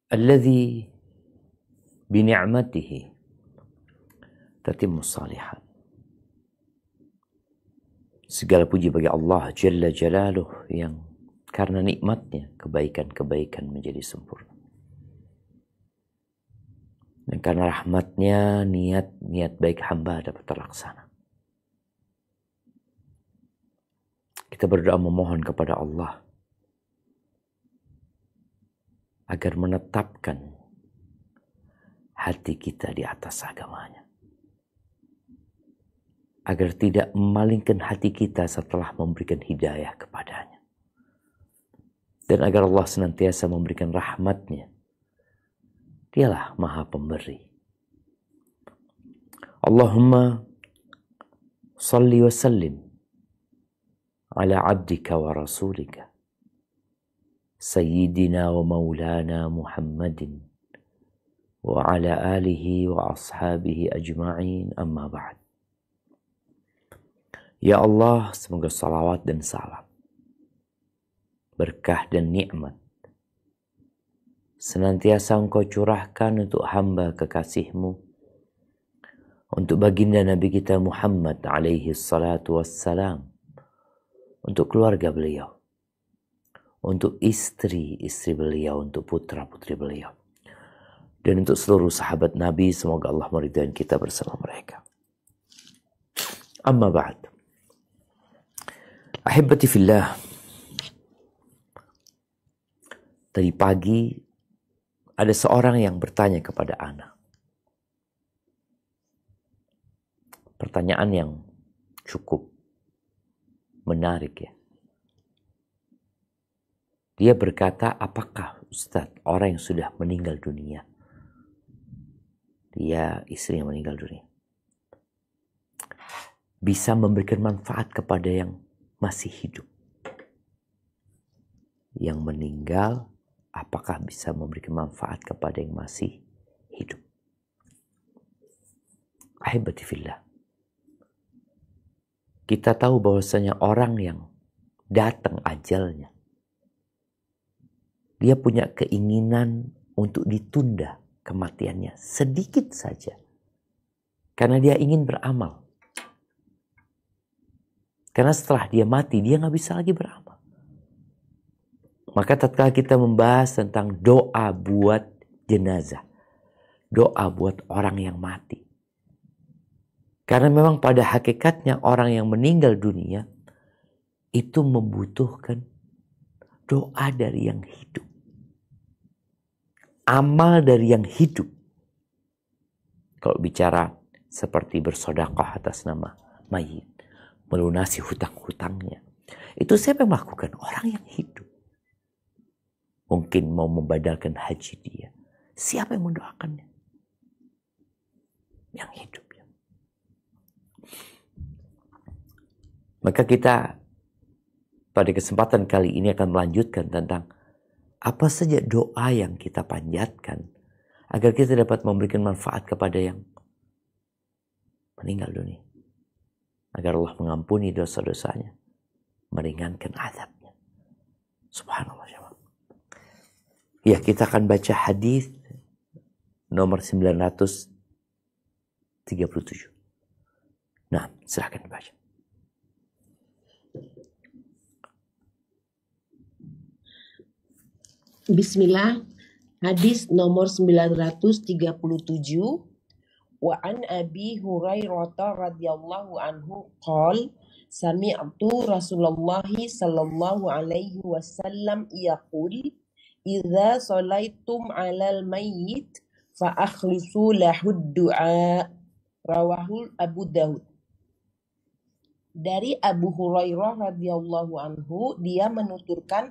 alladzi bi ni'matihi tatimmu shalihat. Segala puji bagi Allah Jalla Jalaluh yang karena nikmatnya kebaikan-kebaikan menjadi sempurna. Dan karena rahmatnya niat-niat baik hamba dapat terlaksana. Kita berdoa memohon kepada Allah agar menetapkan hati kita di atas agamanya. Agar tidak memalingkan hati kita setelah memberikan hidayah kepadanya. Dan agar Allah senantiasa memberikan rahmatnya. Dialah Maha Pemberi. Allahumma salli wa sallim ala abdika wa rasulika Sayyidina wa maulana Muhammadin wa ala alihi wa ashabihi ajma'in, amma ba'd. Ya Allah, semoga salawat dan salam, berkah dan nikmat senantiasa Engkau curahkan untuk hamba kekasih-Mu, untuk baginda Nabi kita Muhammad alaihi salatu wassalam, untuk keluarga beliau, untuk istri-istri beliau, untuk putra-putri beliau, dan untuk seluruh sahabat Nabi. Semoga Allah meridai kita bersama mereka. Amma ba'd. Ahibati fillah, tadi pagi ada seorang yang bertanya kepada ana. Pertanyaan yang cukup menarik ya. Dia berkata, apakah Ustaz, orang yang sudah meninggal dunia, dia istri yang meninggal dunia, bisa memberikan manfaat kepada yang masih hidup? Yang meninggal, apakah bisa memberikan manfaat kepada yang masih hidup? Ahibati fillah, kita tahu bahwasanya orang yang datang ajalnya, dia punya keinginan untuk ditunda kematiannya sedikit saja. Karena dia ingin beramal. Karena setelah dia mati, dia gak bisa lagi beramal. Maka tatkala kita membahas tentang doa buat jenazah, doa buat orang yang mati. Karena memang pada hakikatnya orang yang meninggal dunia itu membutuhkan doa dari yang hidup. Amal dari yang hidup. Kalau bicara seperti bersedekah atas nama mayit, melunasi hutang-hutangnya, itu siapa yang melakukan? Orang yang hidup. Mungkin mau membadalkan haji dia, siapa yang mendoakannya? Yang hidup. Maka kita pada kesempatan kali ini akan melanjutkan tentang apa saja doa yang kita panjatkan agar kita dapat memberikan manfaat kepada yang meninggal dunia. Agar Allah mengampuni dosa-dosanya, meringankan azabnya. Subhanallah. Ya, kita akan baca hadis nomor 937. Nah, silahkan dibaca. Bismillah, hadis nomor 937. Wa an Abi Hurairah radhiyallahu anhu qala sami'tu Rasulullah sallallahu alaihi wasallam yaqul idza salaitum 'alal mayyit fa akhlisu lahu du'a, rawahul Abu Daud. Dari Abu Hurairah radhiyallahu anhu, dia menuturkan,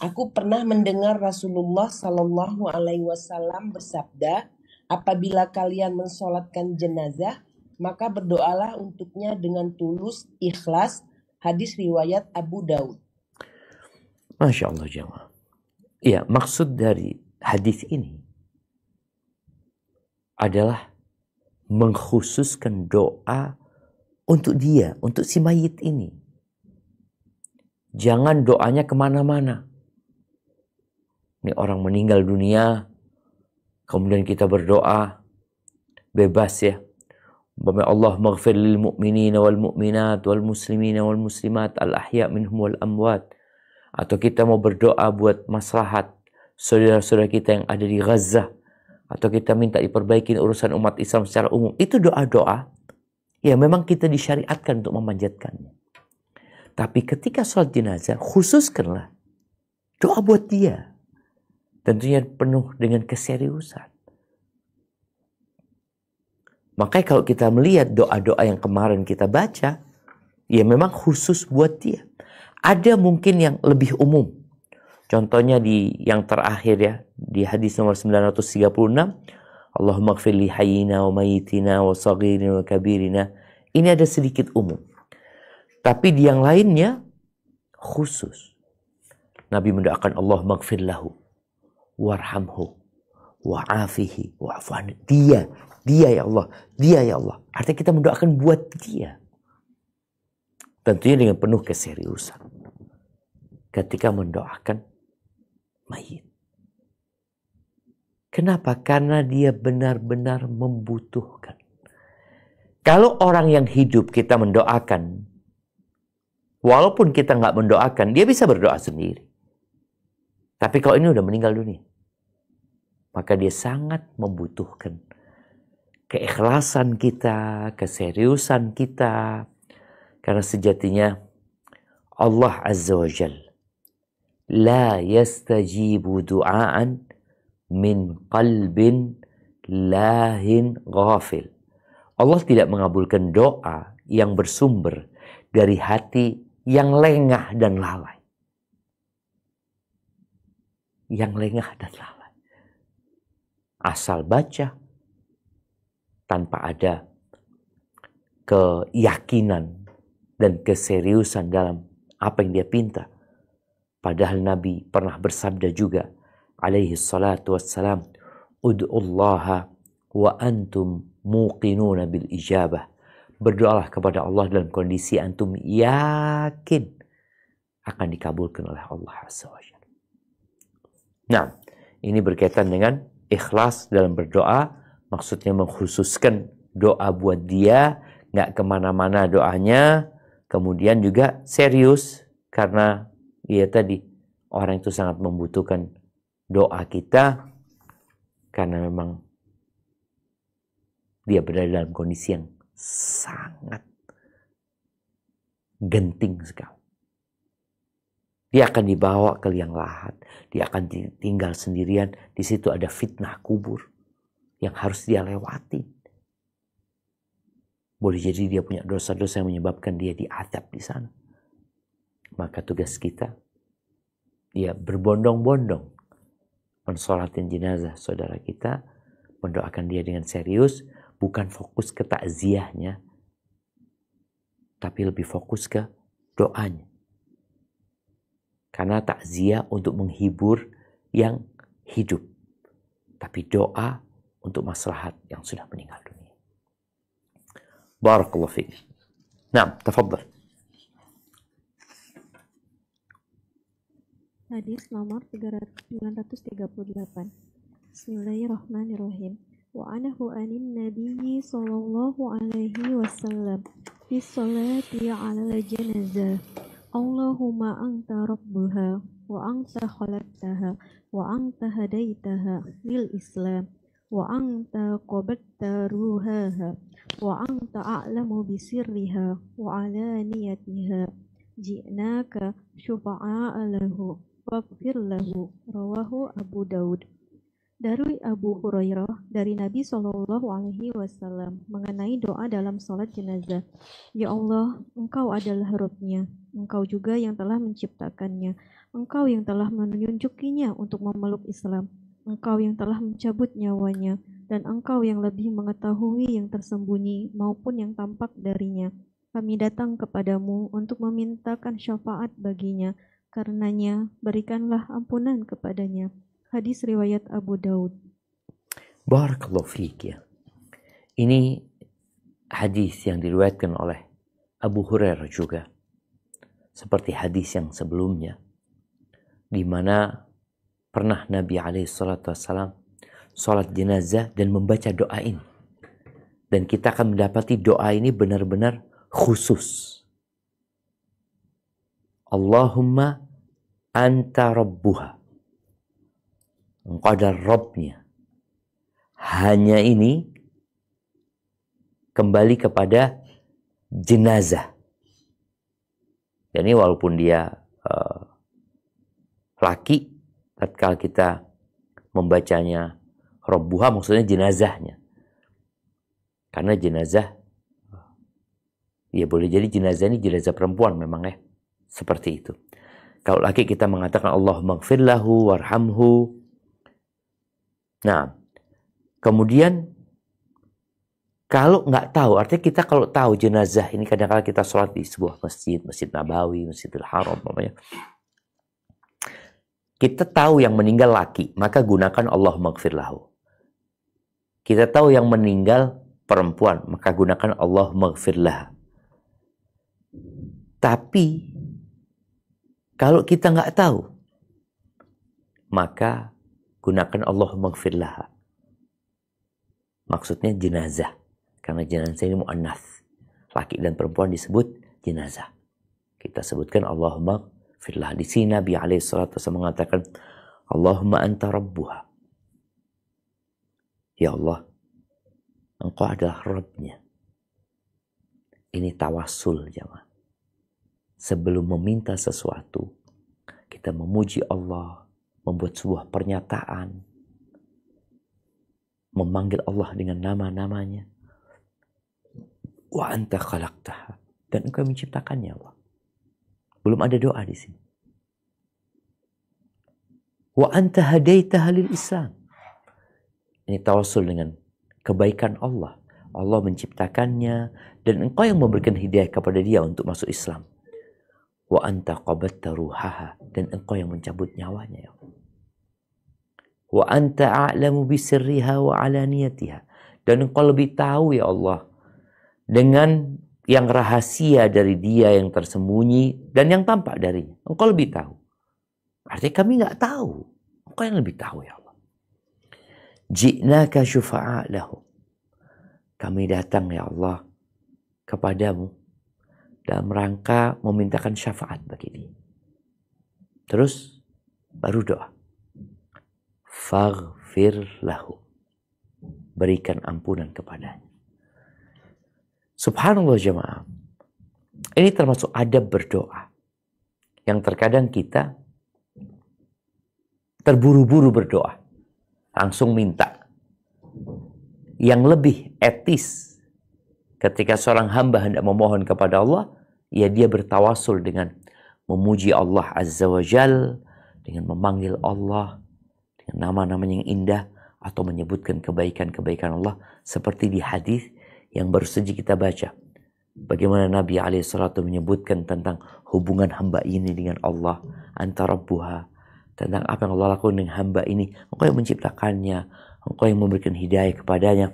aku pernah mendengar Rasulullah Sallallahu Alaihi Wasallam bersabda, apabila kalian mensolatkan jenazah, maka berdoalah untuknya dengan tulus, ikhlas. Hadis riwayat Abu Daud. Masya Allah jemaah. Ya, maksud dari hadis ini adalah mengkhususkan doa untuk dia, untuk si mayit ini. Jangan doanya kemana-mana. Ini orang meninggal dunia, Kemudian kita berdoa bebas ya. Allah maghfir lil mu'minina wal mu'minat wal muslimina wal muslimat al ahya minhum wal amwat. Atau kita mau berdoa buat maslahat saudara-saudara kita yang ada di Gaza, atau kita minta diperbaiki urusan umat Islam secara umum. Itu doa-doa ya memang kita disyariatkan untuk memanjatkannya. Tapi ketika sholat jenazah, khususkanlah doa buat dia. Tentunya penuh dengan keseriusan. Makanya kalau kita melihat doa-doa yang kemarin kita baca, ya memang khusus buat dia. Ada mungkin yang lebih umum. Contohnya di yang terakhir ya, di hadis nomor 936, Allahumma gfir li hayyina wa mayyitina wa saghirina wa kabirina. Ini ada sedikit umum. Tapi di yang lainnya khusus. Nabi mendoakan Allahumma gfir lahu warhamhu wa'afihi wa'afan. Dia ya Allah, dia ya Allah. Artinya kita mendoakan buat dia. Tentunya dengan penuh keseriusan. Ketika mendoakan mayit. Kenapa? Karena dia benar-benar membutuhkan. Kalau orang yang hidup kita mendoakan, walaupun kita nggak mendoakan, dia bisa berdoa sendiri. Tapi kalau ini udah meninggal dunia, maka dia sangat membutuhkan keikhlasan kita, keseriusan kita. Karena sejatinya Allah Azza wa Jal la yastajibu du'aan min qalbin lahin ghafil. Allah tidak mengabulkan doa yang bersumber dari hati yang lengah dan lalai. Yang lengah dan lalai. Asal baca tanpa ada keyakinan dan keseriusan dalam apa yang dia pinta. Padahal Nabi pernah bersabda juga, alaihi salatu wassalam, ud'ullaha wa antum muqinuna bil ijabah. Berdoalah kepada Allah dalam kondisi antum yakin akan dikabulkan oleh Allah Azza wa Jalla. Nah, ini berkaitan dengan ikhlas dalam berdoa. Maksudnya mengkhususkan doa buat dia, nggak kemana-mana doanya. Kemudian juga serius, karena ya tadi, orang itu sangat membutuhkan doa kita, karena memang dia berada dalam kondisi yang sangat genting sekali. Dia akan dibawa ke liang lahat, dia akan tinggal sendirian. Di situ ada fitnah kubur yang harus dia lewati. Boleh jadi dia punya dosa-dosa yang menyebabkan dia diazab di sana. Maka tugas kita, ya berbondong-bondong mensolatin jenazah saudara kita, mendoakan dia dengan serius, bukan fokus ke takziahnya, tapi lebih fokus ke doanya. Karena takziah untuk menghibur yang hidup, tapi doa untuk maslahat yang sudah meninggal dunia. Barakallahu fiik. Naam, tafadhal. Hadis nomor 938. Bismillahirrahmanirrahim. Wa anahu anin nabiyyi sallallahu alaihi wasallam fi sholati ala janazah. Allahumma anta rabbuha wa anta khalaqtaha wa anta hadaitaha lil Islam wa anta qabatta ruhaha wa anta a'lamu bisirriha wa alaniyatiha ji'naka syufa'a lahu waghfir lahu. Rawahu Abu Daud. Dari Abu Hurairah dari Nabi Shallallahu Alaihi Wasallam mengenai doa dalam sholat jenazah. Ya Allah, Engkau adalah Rabb-Nya, Engkau juga yang telah menciptakannya, Engkau yang telah menunjukinya untuk memeluk Islam, Engkau yang telah mencabut nyawanya, dan Engkau yang lebih mengetahui yang tersembunyi maupun yang tampak darinya. Kami datang kepadamu untuk memintakan syafaat baginya, karenanya berikanlah ampunan kepadanya. Hadis riwayat Abu Daud. Barakallahu fiik ya. Ini hadis yang diriwayatkan oleh Abu Hurairah juga. Seperti hadis yang sebelumnya, di mana pernah Nabi alaihi salatu wassalam sholat jenazah dan membaca doa ini. Dan kita akan mendapati doa ini benar-benar khusus. Allahumma anta rabbuha. Engkau adalah Rabbnya. Hanya ini kembali kepada jenazah. Jadi walaupun dia laki, tatkala kita membacanya Rabbuha maksudnya jenazahnya. Karena jenazah, ya boleh jadi jenazah ini jenazah perempuan memang ya. Seperti itu. Kalau laki kita mengatakan Allahumma gfir lahu warhamhu. Nah, kemudian kalau nggak tahu, artinya kita kalau tahu jenazah ini kadang-kadang kita sholat di sebuah masjid, Masjid Nabawi, Masjidil Haram, namanya. Kita tahu yang meninggal laki, maka gunakan Allahumma gfir lahu. Kita tahu yang meninggal perempuan, maka gunakan Allahumma gfir laha. Tapi kalau kita nggak tahu, maka gunakan Allahumma gfir laha. Maksudnya jenazah. Karena jenazah ini mu'annats. Laki dan perempuan disebut jenazah. Kita sebutkan Allahumma gfir laha. Di sini Nabi SAW mengatakan Allahumma anta rabbuha. Ya Allah, Engkau adalah Rabbnya. Ini tawassul jemaah. Sebelum meminta sesuatu, kita memuji Allah, membuat sebuah pernyataan, memanggil Allah dengan nama-namanya. Wa anta khalaqtaha. Dan Engkau menciptakannya Allah. Belum ada doa di sini. Wa anta hadaitaha lil Islam. Ini tawassul dengan kebaikan Allah. Allah menciptakannya dan Engkau yang memberikan hidayah kepada dia untuk masuk Islam. Wa anta qabatta ruhaha. Dan Engkau yang mencabut nyawanya ya Allah. Wa anta a'lamu bisirriha wa alaniyatiha. Dan Engkau lebih tahu ya Allah dengan yang rahasia dari dia, yang tersembunyi dan yang tampak darinya. Engkau lebih tahu. Artinya kami nggak tahu. Engkau yang lebih tahu ya Allah. Ji'naka syufa'a lahu. Kami datang ya Allah kepadamu dalam rangka memintakan syafaat bagi dia. Terus baru doa. Faghfir lahu. Berikan ampunan kepadanya. Subhanallah jemaah. Ini termasuk adab berdoa. Yang terkadang kita terburu-buru berdoa. Langsung minta. Yang lebih etis ketika seorang hamba hendak memohon kepada Allah, ya dia bertawasul dengan memuji Allah Azza wa Jal, dengan memanggil Allah dengan nama-namanya yang indah, atau menyebutkan kebaikan-kebaikan Allah seperti di hadis yang baru saja kita baca. Bagaimana Nabi SAW menyebutkan tentang hubungan hamba ini dengan Allah, antara rabbuha, tentang apa yang Allah lakukan dengan hamba ini. Engkau yang menciptakannya, Engkau yang memberikan hidayah kepadanya,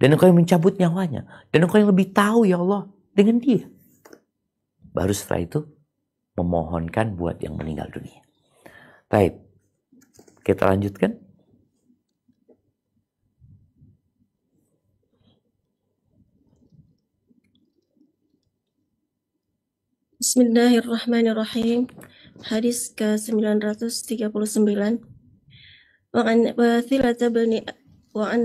dan Engkau yang mencabut nyawanya, dan Engkau yang lebih tahu ya Allah dengan dia. Baru setelah itu memohonkan buat yang meninggal dunia. Baik, kita lanjutkan. Bismillahirrahmanirrahim. Hadis ke-939. Wa an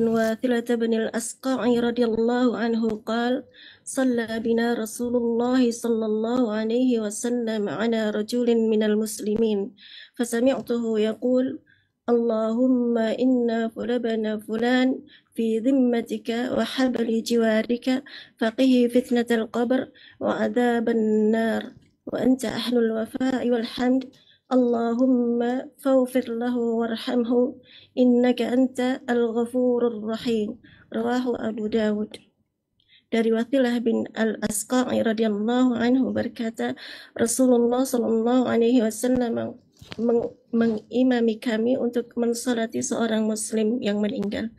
Wathilah bin al-Asqa'i radhiyallahu anhu qala shalla bina Rasulullah sallallahu alaihi wasallam ala rajulin minal muslimin fasami'tuhu yaqul Allahumma inna fulabana fulan fi dhimmatika wa habli jiwarika faqihi fitnatal qabr wa adhaban nar wa anta ahlul wafa'i wal hamd Allahumma faghfir lahu warhamhu innaka anta al-ghafurur rahim. Rawahu Abu Dawud. Dari Wathilah bin al-Asqa'i radhiyallahu anhu berkata, Rasulullah sallallahu alaihi wasallam mengimami kami untuk mensalati seorang muslim yang meninggal.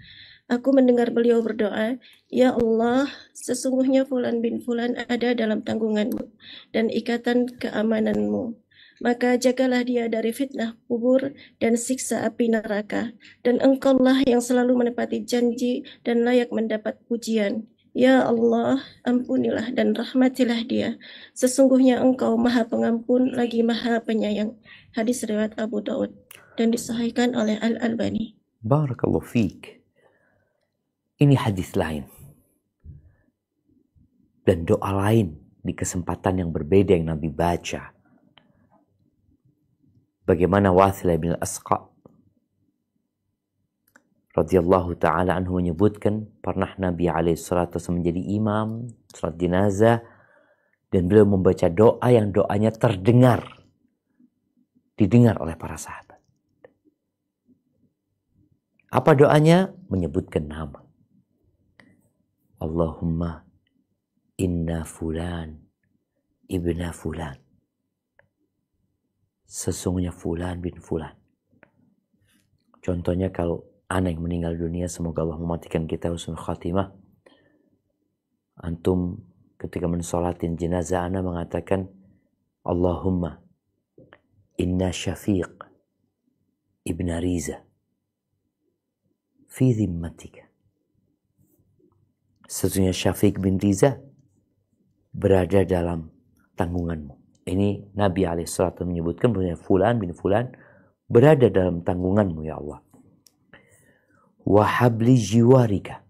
Aku mendengar beliau berdoa, Ya Allah, sesungguhnya Fulan bin Fulan ada dalam tanggunganmu dan ikatan keamananmu. Maka jagalah dia dari fitnah kubur dan siksa api neraka. Dan engkaulah yang selalu menepati janji dan layak mendapat pujian. Ya Allah, ampunilah dan rahmatilah dia. Sesungguhnya engkau maha pengampun lagi maha penyayang. Hadis riwayat Abu Daud dan disahihkan oleh Al-Albani. Barakallahu fiik. Ini hadis lain. Dan doa lain di kesempatan yang berbeda yang Nabi baca. Bagaimana Wathilah bin Asqa radhiyallahu ta'ala anhu menyebutkan pernah Nabi alaihissalatu menjadi imam salat jenazah dan beliau membaca doa yang doanya didengar oleh para sahabat. Apa doanya? Menyebutkan nama. Allahumma inna fulan ibna fulan. Sesungguhnya fulan bin fulan. Contohnya kalau anak yang meninggal dunia, semoga Allah mematikan kita husnul khatimah. Antum ketika mensolatin jenazah anak mengatakan Allahumma inna Syafiq ibn Riza fi dhimmatika. Sesungguhnya Syafiq bin Riza berada dalam tanggunganmu. Ini Nabi alaihissalatu menyebutkan bahwa fulan bin fulan berada dalam tanggunganmu ya Allah. Wa habli jiwarika.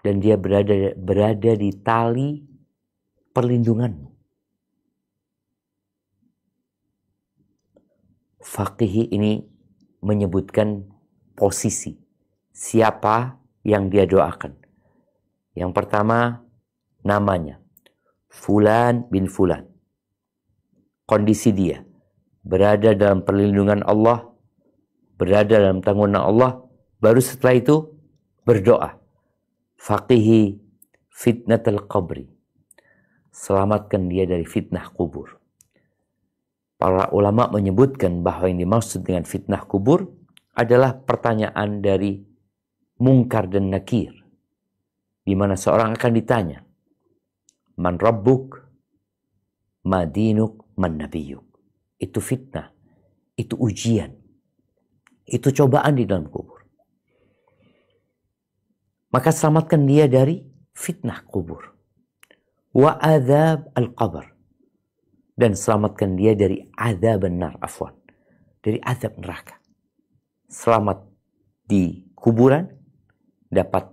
Dan dia berada di tali perlindunganmu. Faqih ini menyebutkan posisi siapa yang dia doakan. Yang pertama namanya Fulan bin Fulan. Kondisi dia berada dalam perlindungan Allah, berada dalam tanggungan Allah, baru setelah itu berdoa. Faqihi fitnatul qabri. Selamatkan dia dari fitnah kubur. Para ulama menyebutkan bahwa yang dimaksud dengan fitnah kubur adalah pertanyaan dari Munkar dan Nakir, di mana seorang akan ditanya, Man Rabbuk, Ma Dinuk, Man Nabiyuk. Itu fitnah, itu ujian, itu cobaan di dalam kubur. Maka selamatkan dia dari fitnah kubur. Wa adzab al-qabr. Dan selamatkan dia dari azab benar, dari azab neraka. Selamat di kuburan, dapat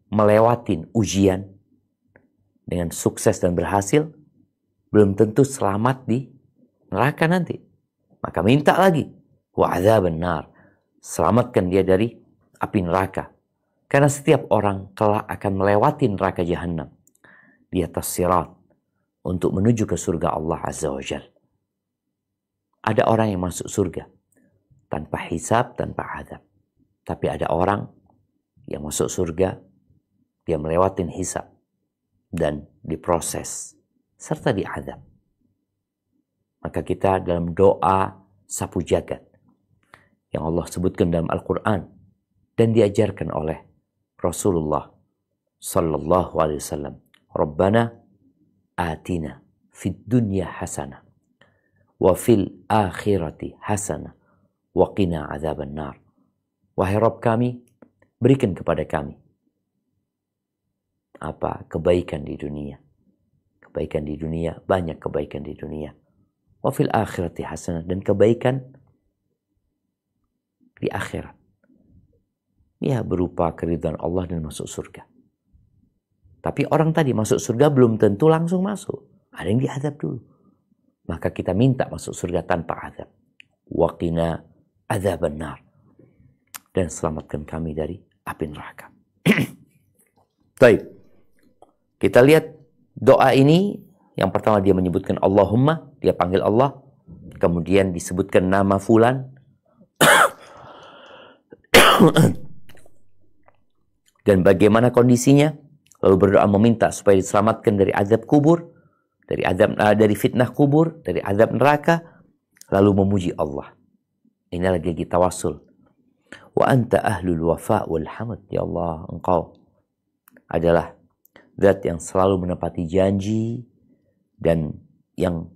melewatin ujian dengan sukses dan berhasil, belum tentu selamat di neraka nanti. Maka minta lagi, wa azab benar. Selamatkan dia dari api neraka. Karena setiap orang kelak akan melewati neraka jahanam di atas sirat untuk menuju ke surga Allah Azza wa Jalla. Ada orang yang masuk surga tanpa hisab, tanpa azab. Tapi ada orang yang masuk surga, dia melewati hisab dan diproses serta diazab. Maka kita dalam doa sapu jagat yang Allah sebutkan dalam Al-Quran dan diajarkan oleh Rasulullah sallallahu alaihi wasallam, Rabbana atina fid dunya hasanah wa fil akhirati hasanah wa qina adzaban nar. Wahai Rabb kami, berikan kepada kami apa? Kebaikan di dunia. Kebaikan di dunia, banyak kebaikan di dunia. Wa fil akhirati hasanah, dan kebaikan di akhirat. Ya, berupa keridhaan Allah dan masuk surga. Tapi orang tadi masuk surga belum tentu langsung masuk. Ada yang diazab dulu. Maka kita minta masuk surga tanpa azab. Wa qina adzaban nar. Dan selamatkan kami dari api neraka. Baik. Kita lihat doa ini. Yang pertama dia menyebutkan Allahumma. Dia panggil Allah. Kemudian disebutkan nama fulan. Dan bagaimana kondisinya. Lalu berdoa meminta supaya diselamatkan dari azab kubur. Dari fitnah kubur. Dari azab neraka. Lalu memuji Allah. Ini lagi kita tawasul. Wa anta ahlul wafa wal hamd. Ya Allah, engkau adalah zat yang selalu menepati janji dan yang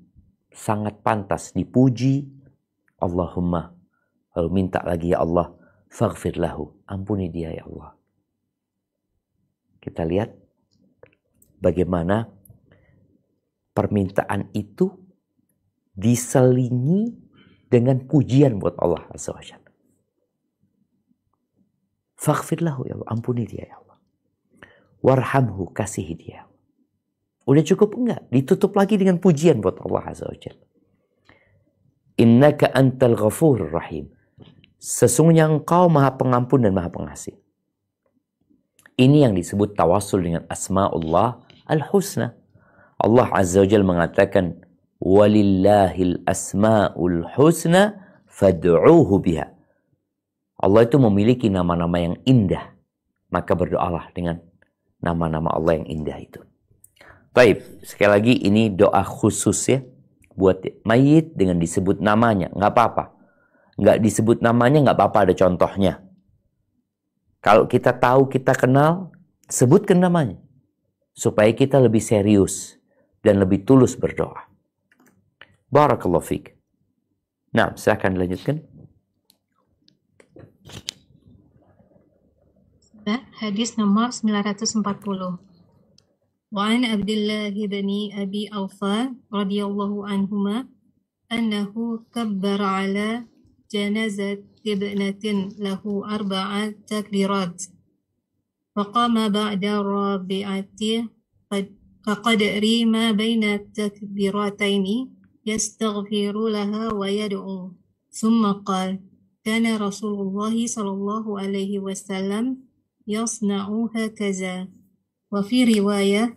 sangat pantas dipuji. Allahumma, lalu minta lagi, ya Allah, faghfir lahu, ampuni dia ya Allah. Kita lihat bagaimana permintaan itu diselingi dengan pujian buat Allah Azza wa Jalla. Faghfir lahu ya Allah, ampuni dia ya Allah. Warhamhu, kasihi dia. Udah cukup enggak? Ditutup lagi dengan pujian buat Allah Azza wa Jalla. Innaka antal ghafurur rahim. Sesungguhnya engkau maha pengampun dan maha pengasih. Ini yang disebut tawassul dengan asma'ullah al-husna. Allah Azza wa Jalla mengatakan, walillahil asma'ul husna fad'uuhu biha. Allah itu memiliki nama-nama yang indah. Maka berdoalah dengan nama-nama Allah yang indah itu. Baik, sekali lagi ini doa khusus ya. Buat mayit dengan disebut namanya. Nggak apa-apa. Nggak disebut namanya nggak apa-apa, ada contohnya. Kalau kita tahu, kita kenal, sebutkan namanya. Supaya kita lebih serius dan lebih tulus berdoa. Barakallahu fiik. Nah, silakan dilanjutkan. Hadis nomor 940. Wa an Abdullah bin Abi Aufa radhiyallahu anhuma annahu kabbara ala janazat ibnatin lahu arba'a takbirat. Faqama ba'da rabi'ati faqadri ma baina takbirataini yastaghfiru laha wa yad'u. Thumma qala kana Rasulullah sallallahu alaihi wasallam yasna'u hakaza. Wa fi riwayah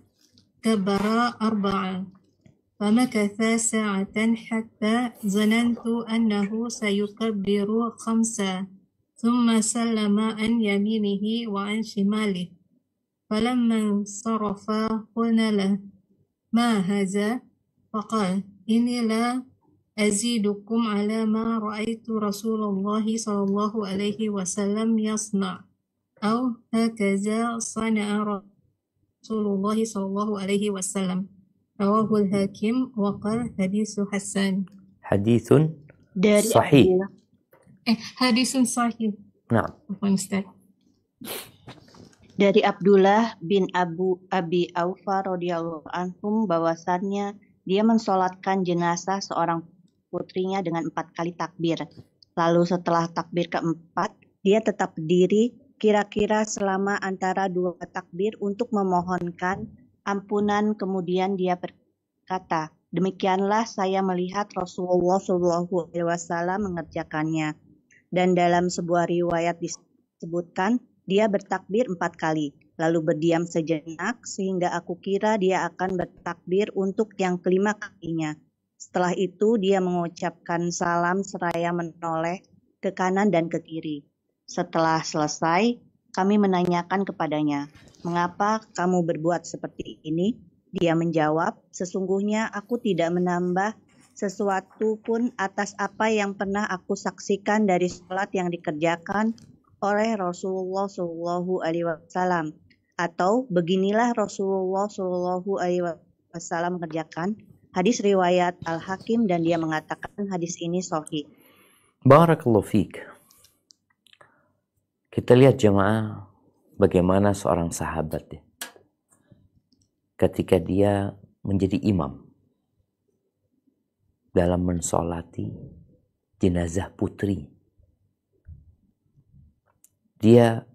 kabbara arba'a. فمكث ساعة حتى ظننت أنه سيكبر خمسة ثم سلم عن يمينه وعن شماله فلما انصرف قلنا له ما هذا فقال إني لا أزيدكم على ما رأيت رسول الله صلى الله عليه وسلم يصنع أو هكذا صنع رسول الله صلى الله عليه وسلم. Rawahul Hakim wa qala haditsun hasan. Haditsun Dari sahih. Haditsun sahih. Nah. Ustaz. Dari Abdullah bin Abi Aufa radhiyallahu anhum bahwasannya dia mensolatkan jenazah seorang putrinya dengan 4 kali takbir. Lalu setelah takbir keempat, dia tetap berdiri kira-kira selama antara 2 takbir untuk memohonkan ampunan. Kemudian dia berkata, demikianlah saya melihat Rasulullah SAW mengerjakannya. Dan dalam sebuah riwayat disebutkan, dia bertakbir 4 kali, lalu berdiam sejenak sehingga aku kira dia akan bertakbir untuk yang kelima kalinya. Setelah itu dia mengucapkan salam seraya menoleh ke kanan dan ke kiri. Setelah selesai, kami menanyakan kepadanya, mengapa kamu berbuat seperti ini? Dia menjawab, sesungguhnya aku tidak menambah sesuatu pun atas apa yang pernah aku saksikan dari salat yang dikerjakan oleh Rasulullah SAW. Atau beginilah Rasulullah SAW mengerjakan. Hadis riwayat Al-Hakim dan dia mengatakan hadis ini sahih. Barakallahu fiik. Kita lihat jemaah bagaimana seorang sahabat ya, ketika dia menjadi imam dalam mensolati jenazah putri. Dia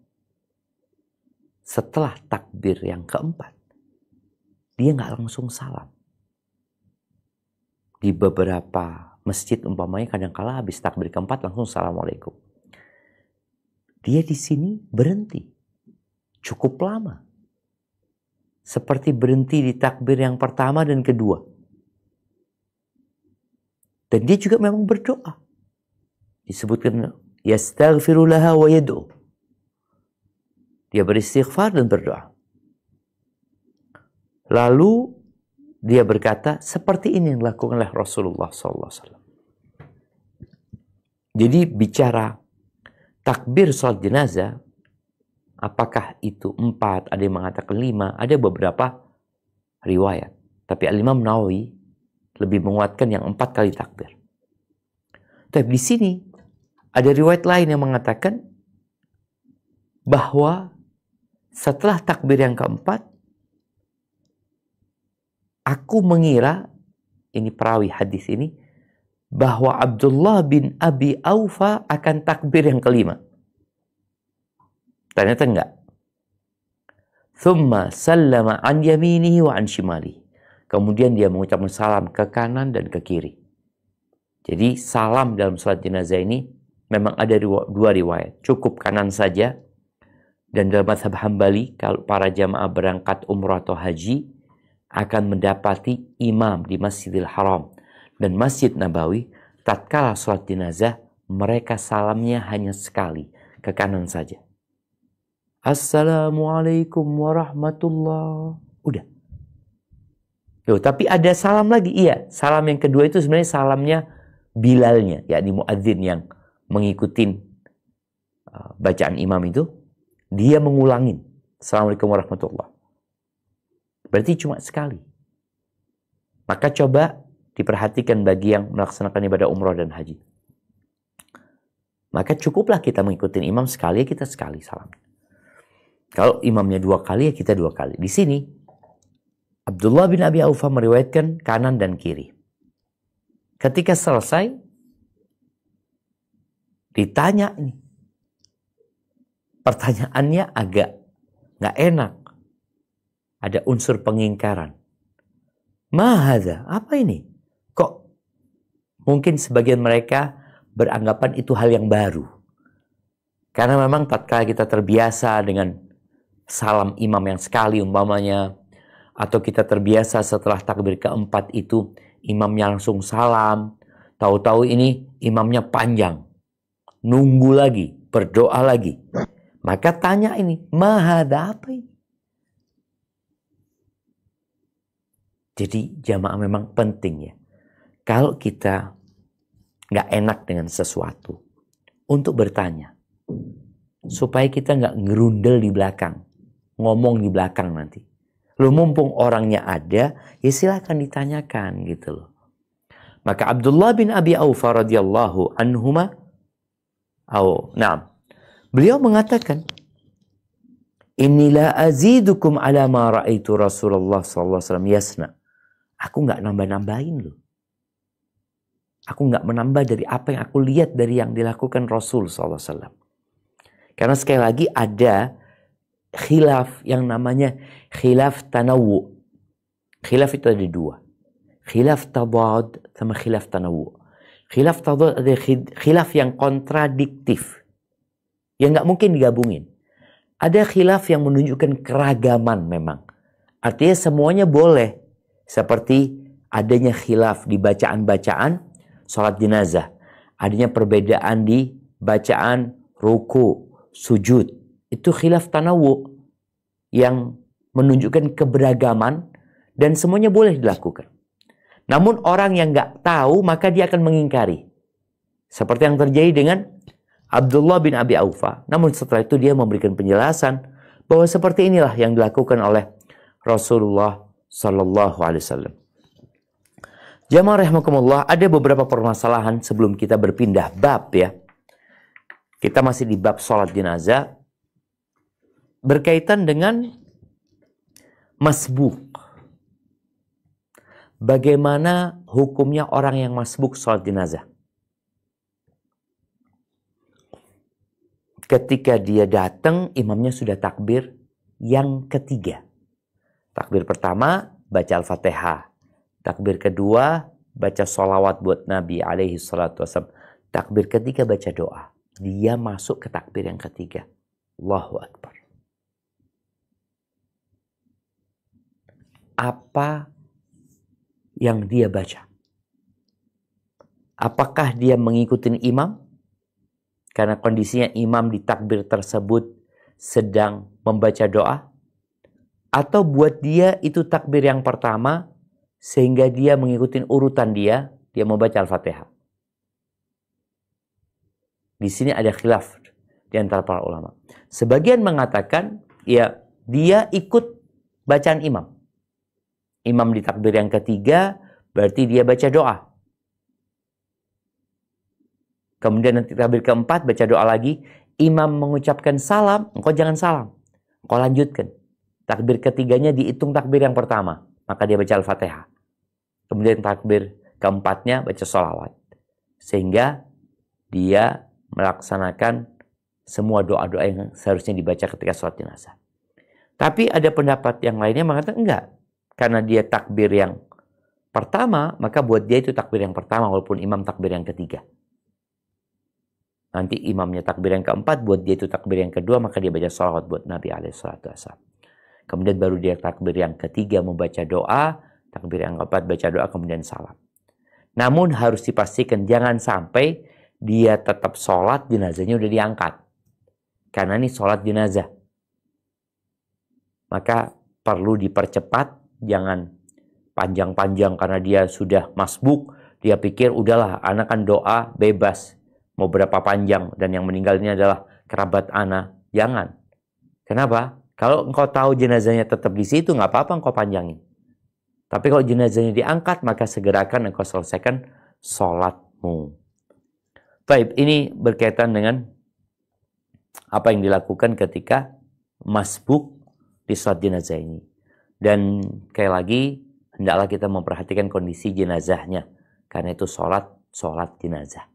setelah takbir yang keempat, dia nggak langsung salam. Di beberapa masjid umpamanya kadang-kala habis takbir keempat langsung assalamualaikum. Dia di sini berhenti cukup lama. Seperti berhenti di takbir yang pertama dan kedua. Dan dia juga memang berdoa. Disebutkan yastaghfiru laha wa yad'u. Dia beristighfar dan berdoa. Lalu dia berkata, seperti ini yang dilakukan oleh Rasulullah SAW. Jadi bicara takbir salat jenazah, apakah itu 4, ada yang mengatakan 5, ada beberapa riwayat. Tapi Al-Imam Nawawi lebih menguatkan yang 4 kali takbir. Tapi di sini ada riwayat lain yang mengatakan bahwa setelah takbir yang keempat, aku mengira, ini perawi hadis ini, bahwa Abdullah bin Abi Aufa akan takbir yang kelima. Ternyata enggak. Thumma sallama an yaminihi wa an shimalihi. Kemudian dia mengucapkan salam ke kanan dan ke kiri. Jadi salam dalam salat jenazah ini memang ada 2 riwayat. Cukup kanan saja. Dan dalam mazhab Hambali, kalau para jamaah berangkat umrah atau haji, akan mendapati imam di Masjidil Haram dan Masjid Nabawi, tatkala salat jenazah, mereka salamnya hanya sekali, ke kanan saja. Assalamualaikum warahmatullah. Udah. Loh, tapi ada salam lagi. Iya, salam yang kedua itu sebenarnya salamnya Bilalnya, yakni muadzin yang mengikuti bacaan imam itu. Dia mengulangin Assalamualaikum warahmatullah. Berarti cuma sekali. Maka coba diperhatikan bagi yang melaksanakan ibadah umrah dan haji. Maka cukuplah kita mengikuti imam sekali, ya kita sekali salam. Kalau imamnya 2 kali, ya kita 2 kali. Di sini Abdullah bin Abi Aufa meriwayatkan kanan dan kiri. Ketika selesai, ditanya nih. Pertanyaannya agak nggak enak. Ada unsur pengingkaran. Mahadha, apa ini? Kok mungkin sebagian mereka beranggapan itu hal yang baru. Karena memang tatkala kita terbiasa dengan salam imam yang sekali umpamanya, atau kita terbiasa setelah takbir keempat itu imamnya langsung salam, tahu-tahu ini imamnya panjang, nunggu lagi, berdoa lagi. Maka tanya ini, mahadha, apa ini? Jadi jamaah memang penting ya. Kalau kita nggak enak dengan sesuatu, untuk bertanya. Supaya kita nggak ngerundel di belakang. Ngomong di belakang nanti. Loh, mumpung orangnya ada, ya silakan ditanyakan gitu loh. Maka Abdullah bin Abi Aufa radhiyallahu anhuma, beliau mengatakan, Inilah azidukum ala ma ra'aitu Rasulullah sallallahu alaihi wasallam yasna. Aku nggak nambah-nambahin loh. Aku nggak menambah dari apa yang aku lihat dari yang dilakukan Rasul sallallahu alaihi wasallam. Karena sekali lagi ada khilaf yang namanya khilaf tanawu. Khilaf itu ada 2. Khilaf tadad sama khilaf tanawu. Khilaf tadad ada khilaf yang kontradiktif. Yang nggak mungkin digabungin. Ada khilaf yang menunjukkan keragaman memang. Artinya semuanya boleh. Seperti adanya khilaf di bacaan-bacaan sholat jenazah. Adanya perbedaan di bacaan ruku, sujud. Itu khilaf tanawu yang menunjukkan keberagaman dan semuanya boleh dilakukan. Namun orang yang nggak tahu maka dia akan mengingkari. Seperti yang terjadi dengan Abdullah bin Abi Aufa. Namun setelah itu dia memberikan penjelasan bahwa seperti inilah yang dilakukan oleh Rasulullah Sallallahu Alaihi Wasallam. Jamaah rahimakumullah, ada beberapa permasalahan sebelum kita berpindah bab ya. Kita masih di bab sholat jenazah berkaitan dengan masbuk. Bagaimana hukumnya orang yang masbuk sholat jenazah? Ketika dia datang, imamnya sudah takbir yang ketiga. Takbir pertama, baca Al-Fatihah. Takbir kedua, baca sholawat buat Nabi alaihi salatu wassalam. Takbir ketiga, baca doa. Dia masuk ke takbir yang ketiga. Allahu Akbar. Apa yang dia baca? Apakah dia mengikuti imam? Karena kondisinya imam di takbir tersebut sedang membaca doa. Atau buat dia itu takbir yang pertama, sehingga dia mengikuti urutan dia membaca Al-Fatihah. Di sini ada khilaf di antara para ulama. Sebagian mengatakan, ya dia ikut bacaan imam. Imam di takbir yang ketiga berarti dia baca doa. Kemudian nanti takbir keempat baca doa lagi. Imam mengucapkan salam, engkau jangan salam. Engkau lanjutkan. Takbir ketiganya dihitung takbir yang pertama. Maka dia baca Al-Fatihah. Kemudian takbir keempatnya baca sholawat. Sehingga dia melaksanakan semua doa-doa yang seharusnya dibaca ketika sholat jenazah. Tapi ada pendapat yang lainnya mengatakan enggak. Karena dia takbir yang pertama, maka buat dia itu takbir yang pertama walaupun imam takbir yang ketiga. Nanti imamnya takbir yang keempat, buat dia itu takbir yang kedua, maka dia baca sholawat buat Nabi SAW. Kemudian baru dia takbir yang ketiga membaca doa, takbir yang keempat baca doa, kemudian salam. Namun harus dipastikan jangan sampai dia tetap sholat, jenazahnya udah diangkat. Karena ini sholat jenazah. Maka perlu dipercepat, jangan panjang-panjang karena dia sudah masbuk. Dia pikir udahlah, anak kan doa bebas. Mau berapa panjang, dan yang meninggal ini adalah kerabat anak. Jangan. Kenapa? Kalau engkau tahu jenazahnya tetap di situ, nggak apa-apa engkau panjangin. Tapi kalau jenazahnya diangkat, maka segerakan engkau selesaikan sholatmu. Baik, ini berkaitan dengan apa yang dilakukan ketika masbuk di sholat jenazah ini. Dan sekali lagi, hendaklah kita memperhatikan kondisi jenazahnya. Karena itu sholat jenazah.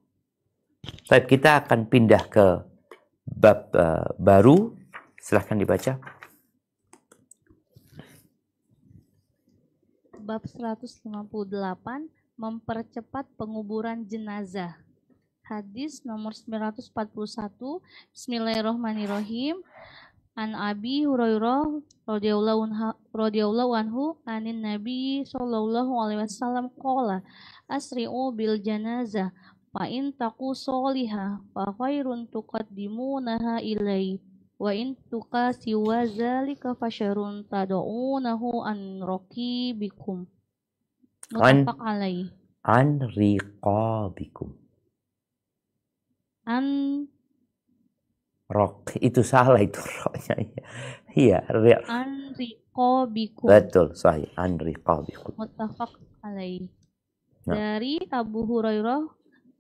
Baik, kita akan pindah ke bab baru. Silahkan dibaca. Bab 158, mempercepat penguburan jenazah. Hadis nomor 941. Bismillahirrahmanirrahim. An Abi Hurairah radhiyallahu anhu anin Nabi sallallahu alaihi wasallam qala asri'u bil janazah fa in taqu solihah fa khairun tuqaddimunaha ilai wa in tuqasi wa zalika fasyarun tad'unahu an raqibikum muttafaq alaih. An riqabikum. An Rok, itu salah itu roknya. Iya, an riqabikum. betul, sahih. An riqabikum. Muttafaq alaih. Nah. Dari Abu Hurairah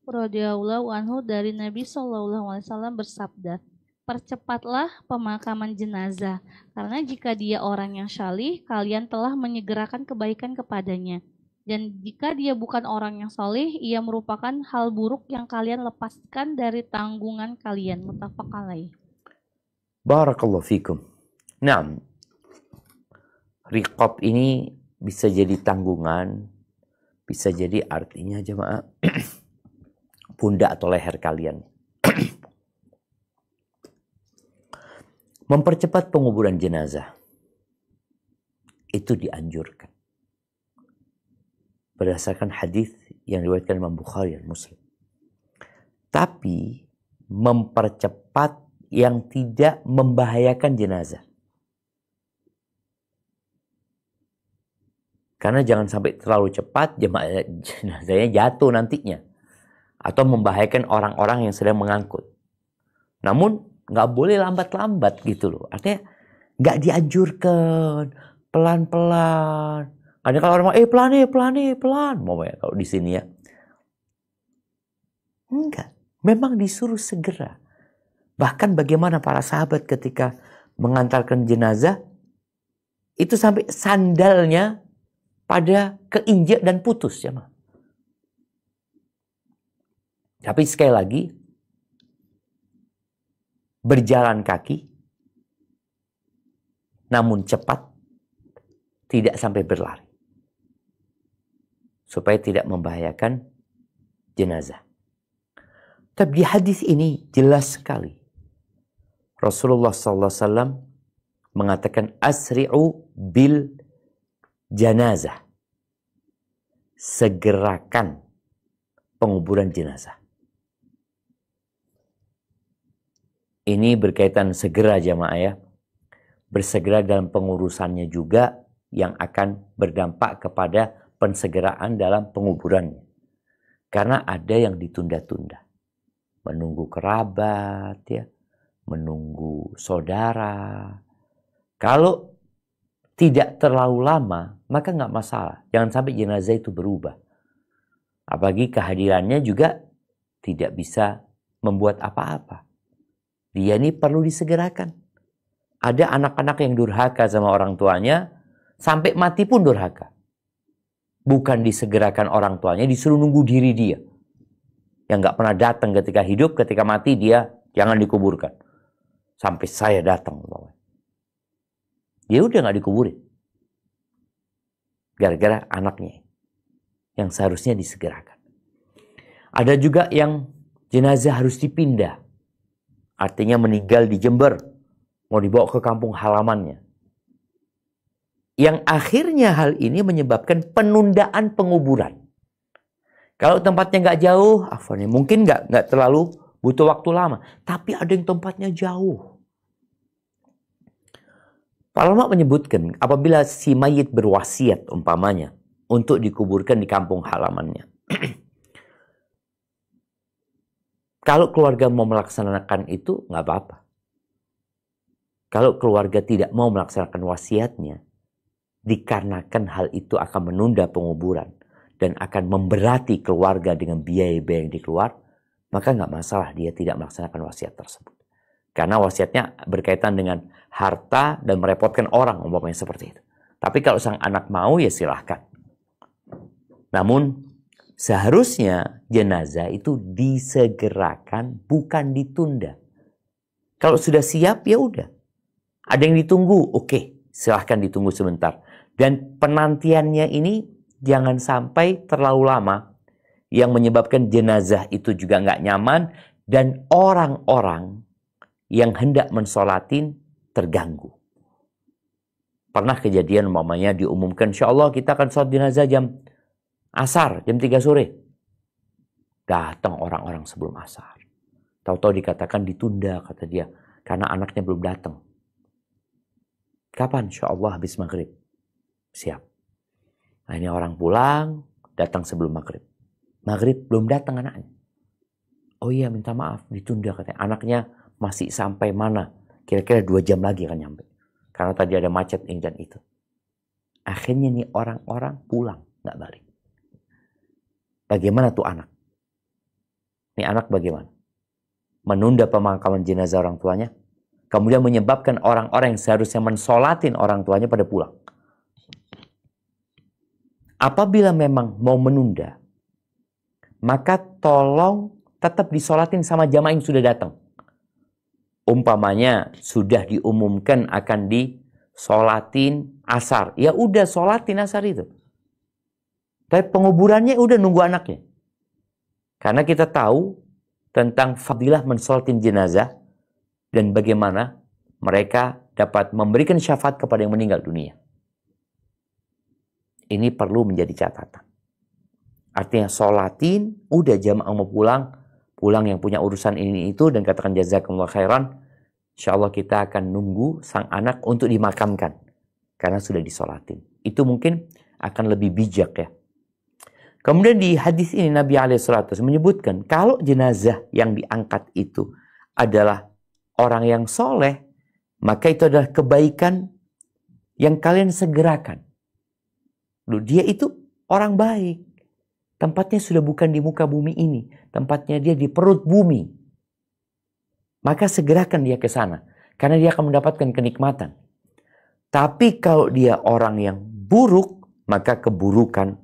radhiyallahu anhu dari Nabi sallallahu alaihi wasallam bersabda, percepatlah pemakaman jenazah, karena jika dia orang yang salih, kalian telah menyegerakan kebaikan kepadanya. Dan jika dia bukan orang yang salih, ia merupakan hal buruk yang kalian lepaskan dari tanggungan kalian. Muttafaq alaih. Barakallahu fikum. Nah, riqab ini bisa jadi tanggungan, bisa jadi artinya jemaah pundak atau leher kalian. Mempercepat penguburan jenazah itu dianjurkan berdasarkan hadis yang diriwayatkan Imam Bukhari dan Muslim. Tapi mempercepat yang tidak membahayakan jenazah. Karena jangan sampai terlalu cepat jenazahnya jatuh nantinya. Atau membahayakan orang-orang yang sedang mengangkut. Namun nggak boleh lambat-lambat gitu loh. Artinya nggak dianjurkan pelan-pelan. Ada kalau orang pelan. Mau ya kalau di sini ya. Enggak. Memang disuruh segera. Bahkan bagaimana para sahabat ketika mengantarkan jenazah. Itu sampai sandalnya pada keinjak dan putus ya. Tapi sekali lagi. Berjalan kaki. Namun cepat. Tidak sampai berlari. Supaya tidak membahayakan jenazah. Tapi di hadis ini jelas sekali. Rasulullah SAW mengatakan asri'u bil janazah. Segerakan penguburan jenazah. Ini berkaitan segera jamaah ya. Bersegera dalam pengurusannya juga yang akan berdampak kepada pensegeraan dalam penguburannya. Karena ada yang ditunda-tunda. Menunggu kerabat, ya, menunggu saudara. Kalau tidak terlalu lama, maka nggak masalah. Jangan sampai jenazah itu berubah. Apalagi kehadirannya juga tidak bisa membuat apa-apa. Dia ini perlu disegerakan. Ada anak-anak yang durhaka sama orang tuanya, sampai mati pun durhaka. Bukan disegerakan orang tuanya, disuruh nunggu diri dia. Yang nggak pernah datang ketika hidup, ketika mati dia jangan dikuburkan. Sampai saya datang. Dia udah nggak dikuburin. Gara-gara anaknya yang seharusnya disegerakan. Ada juga yang jenazah harus dipindah. Artinya meninggal di Jember. Mau dibawa ke kampung halamannya. Yang akhirnya hal ini menyebabkan penundaan penguburan. Kalau tempatnya nggak jauh, mungkin nggak terlalu butuh waktu lama. Tapi ada yang tempatnya jauh. Para ulama menyebutkan apabila si mayit berwasiat umpamanya untuk dikuburkan di kampung halamannya. Kalau keluarga mau melaksanakan itu nggak apa-apa. Kalau keluarga tidak mau melaksanakan wasiatnya, dikarenakan hal itu akan menunda penguburan dan akan memberati keluarga dengan biaya-biaya yang dikeluar, maka nggak masalah dia tidak melaksanakan wasiat tersebut. Karena wasiatnya berkaitan dengan harta dan merepotkan orang, umpamanya seperti itu. Tapi kalau sang anak mau, ya silahkan. Namun, seharusnya jenazah itu disegerakan, bukan ditunda. Kalau sudah siap, ya udah. Ada yang ditunggu, oke, silahkan ditunggu sebentar. Dan penantiannya ini jangan sampai terlalu lama, yang menyebabkan jenazah itu juga nggak nyaman, dan orang-orang yang hendak mensolatin terganggu. Pernah kejadian umpamanya diumumkan, insya Allah kita akan sholat jenazah jam asar, jam 3 sore. Datang orang-orang sebelum asar. Tahu-tahu dikatakan ditunda, kata dia, karena anaknya belum datang. Kapan? Insya Allah habis maghrib. Siap. Nah ini orang pulang, datang sebelum maghrib. Maghrib belum datang anaknya. Oh iya minta maaf, ditunda katanya. Anaknya masih sampai mana? Kira-kira 2 jam lagi akan nyampe. Karena tadi ada macet ini dan itu. Akhirnya nih orang-orang pulang, nggak balik. Bagaimana tuh anak? Nih anak bagaimana? Menunda pemakaman jenazah orang tuanya. Kemudian menyebabkan orang-orang yang seharusnya mensolatin orang tuanya pada pulang. Apabila memang mau menunda, maka tolong tetap disolatin sama jamaah yang sudah datang. Umpamanya sudah diumumkan akan disolatin asar. Ya udah solatin asar itu. Tapi penguburannya udah nunggu anaknya. Karena kita tahu tentang fadilah mensolatin jenazah dan bagaimana mereka dapat memberikan syafaat kepada yang meninggal dunia. Ini perlu menjadi catatan. Artinya solatin, udah jamaah mau pulang yang punya urusan ini itu dan katakan jazakumullah khairan, insyaallah kita akan nunggu sang anak untuk dimakamkan karena sudah disolatin. Itu mungkin akan lebih bijak ya. Kemudian di hadis ini Nabi SAW menyebutkan kalau jenazah yang diangkat itu adalah orang yang soleh, maka itu adalah kebaikan yang kalian segerakan. Loh, dia itu orang baik. Tempatnya sudah bukan di muka bumi ini. Tempatnya dia di perut bumi. Maka segerakan dia ke sana. Karena dia akan mendapatkan kenikmatan. Tapi kalau dia orang yang buruk, maka keburukan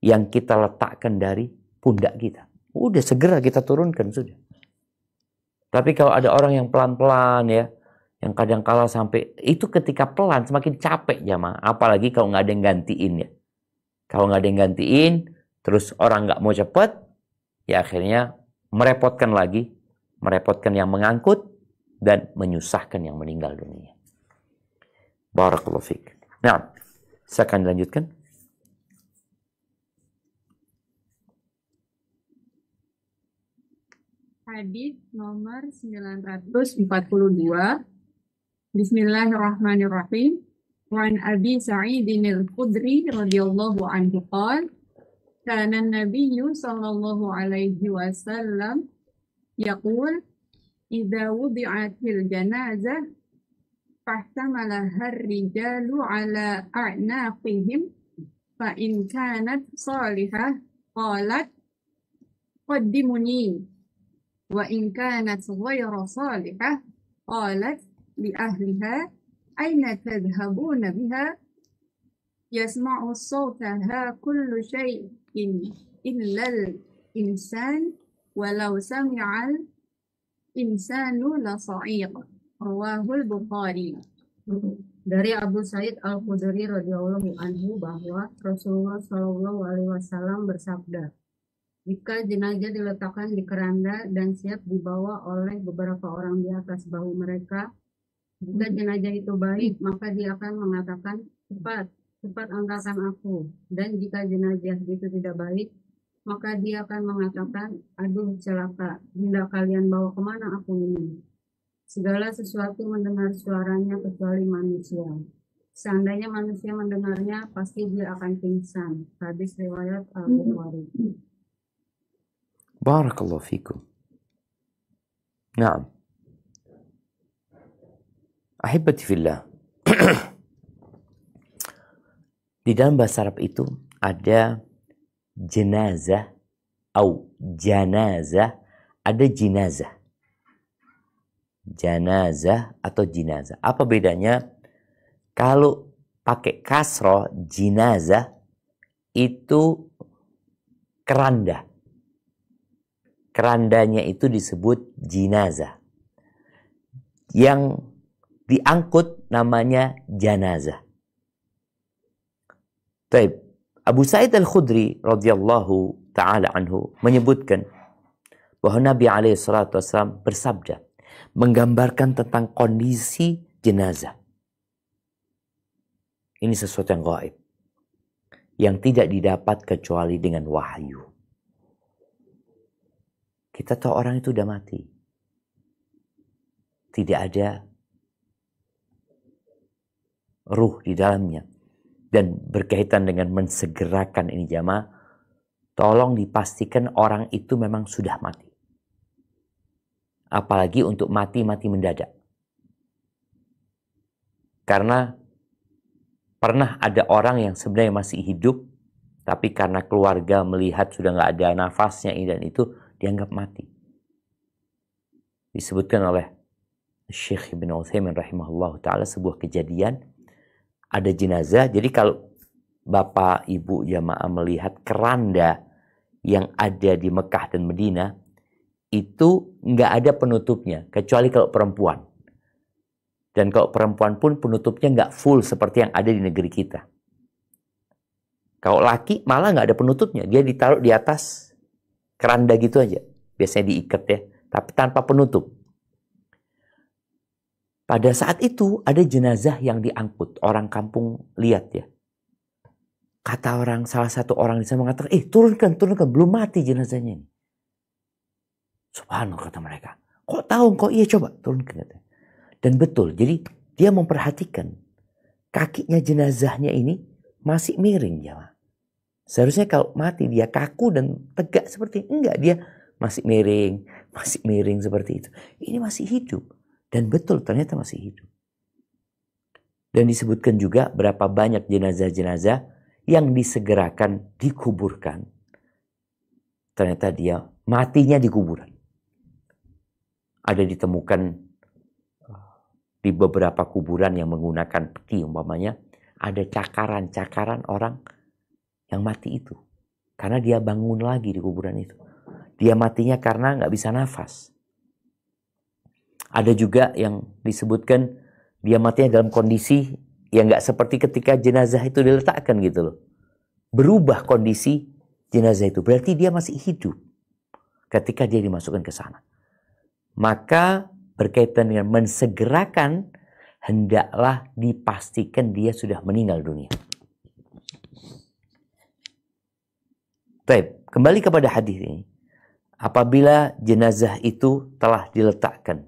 yang kita letakkan dari pundak kita. Udah segera kita turunkan sudah. Tapi kalau ada orang yang pelan-pelan ya, yang kadang kala sampai, itu ketika pelan semakin capek jamaah. Apalagi kalau nggak ada yang gantiin ya. Kalau nggak ada yang gantiin, terus orang nggak mau cepat, ya akhirnya merepotkan lagi. Merepotkan yang mengangkut dan menyusahkan yang meninggal dunia. Barakallahu fiik. Nah, saya akan lanjutkan. Hadis nomor 942. Bismillahirrahmanirrahim. Wa an Abi Sa'idin al-Khudri radhiyallahu anhu qala kana an-nabiyyu sallallahu alaihi wasallam yaqul idza wudi'atil janazah فاحتملها الرجال على أعناقهم فإن كانت صالحة قالت قدموني وإن كانت غير صالحة قالت لأهلها أين تذهبون بها يسمع صوتها كل شيء إلا الإنسان ولو سمع الإنسان لصعيق رواه البخاري. Dari Abu Sa'id Al-Khudri radhiyallahu anhu bahwa Rasulullah Shallallahu alaihi wasallam bersabda, jika jenazah diletakkan di keranda dan siap dibawa oleh beberapa orang di atas bahu mereka, jika jenazah itu baik, maka dia akan mengatakan, cepat angkatkan aku. Dan jika jenazah itu tidak baik, maka dia akan mengatakan, aduh celaka, hendak kalian bawa kemana aku ini? Segala sesuatu mendengar suaranya kecuali manusia. Seandainya manusia mendengarnya, pasti dia akan pingsan. Hadis riwayat Al-Bukhari. Barakallahu fikum. Naam. Ahibati fillah. Di dalam bahasa Arab itu ada jenazah atau janazah, ada jinazah. Janazah atau jinazah. Apa bedanya? Kalau pakai kasroh, jinazah itu keranda. Kerandanya itu disebut jinazah. Yang diangkut namanya janazah. Baik, Abu Sa'id Al-Khudri radhiyallahu taala anhu menyebutkan bahwa Nabi alaihi salatu wasallam bersabda menggambarkan tentang kondisi jenazah. Ini sesuatu yang gaib, yang tidak didapat kecuali dengan wahyu. Kita tahu orang itu udah mati. Tidak ada ruh di dalamnya. Dan berkaitan dengan mensegerakan ini jamaah, tolong dipastikan orang itu memang sudah mati. Apalagi untuk mati mendadak. Karena pernah ada orang yang sebenarnya masih hidup, tapi karena keluarga melihat sudah nggak ada nafasnya ini dan itu, dianggap mati. Disebutkan oleh Syekh Ibn Utsaimin rahimahullah ta'ala sebuah kejadian, ada jenazah. Jadi kalau Bapak Ibu jamaah melihat keranda yang ada di Mekah dan Madinah, itu nggak ada penutupnya, kecuali kalau perempuan. Dan kalau perempuan pun penutupnya nggak full seperti yang ada di negeri kita. Kalau laki malah nggak ada penutupnya, dia ditaruh di atas keranda gitu aja. Biasanya diikat ya, tapi tanpa penutup. Pada saat itu ada jenazah yang diangkut. Orang kampung lihat ya. Kata salah satu orang di sana mengatakan, turunkan, belum mati jenazahnya ini. Subhanallah kata mereka. Kok tahu? Kok iya coba turunkan. Dan betul, jadi dia memperhatikan kakinya jenazahnya ini masih miring ya. Seharusnya kalau mati dia kaku dan tegak seperti ini. Enggak, dia masih miring seperti itu. Ini masih hidup. Dan betul ternyata masih hidup. Dan disebutkan juga berapa banyak jenazah-jenazah yang disegerakan dikuburkan. Ternyata dia matinya di kuburan. Ada ditemukan di beberapa kuburan yang menggunakan peti umpamanya, ada cakaran-cakaran orang yang mati itu. Karena dia bangun lagi di kuburan itu. Dia matinya karena nggak bisa nafas. Ada juga yang disebutkan dia matinya dalam kondisi yang nggak seperti ketika jenazah itu diletakkan gitu loh. Berubah kondisi jenazah itu. Berarti dia masih hidup ketika dia dimasukkan ke sana. Maka berkaitan dengan mensegerakan, hendaklah dipastikan dia sudah meninggal dunia. Baik, kembali kepada hadis ini. Apabila jenazah itu telah diletakkan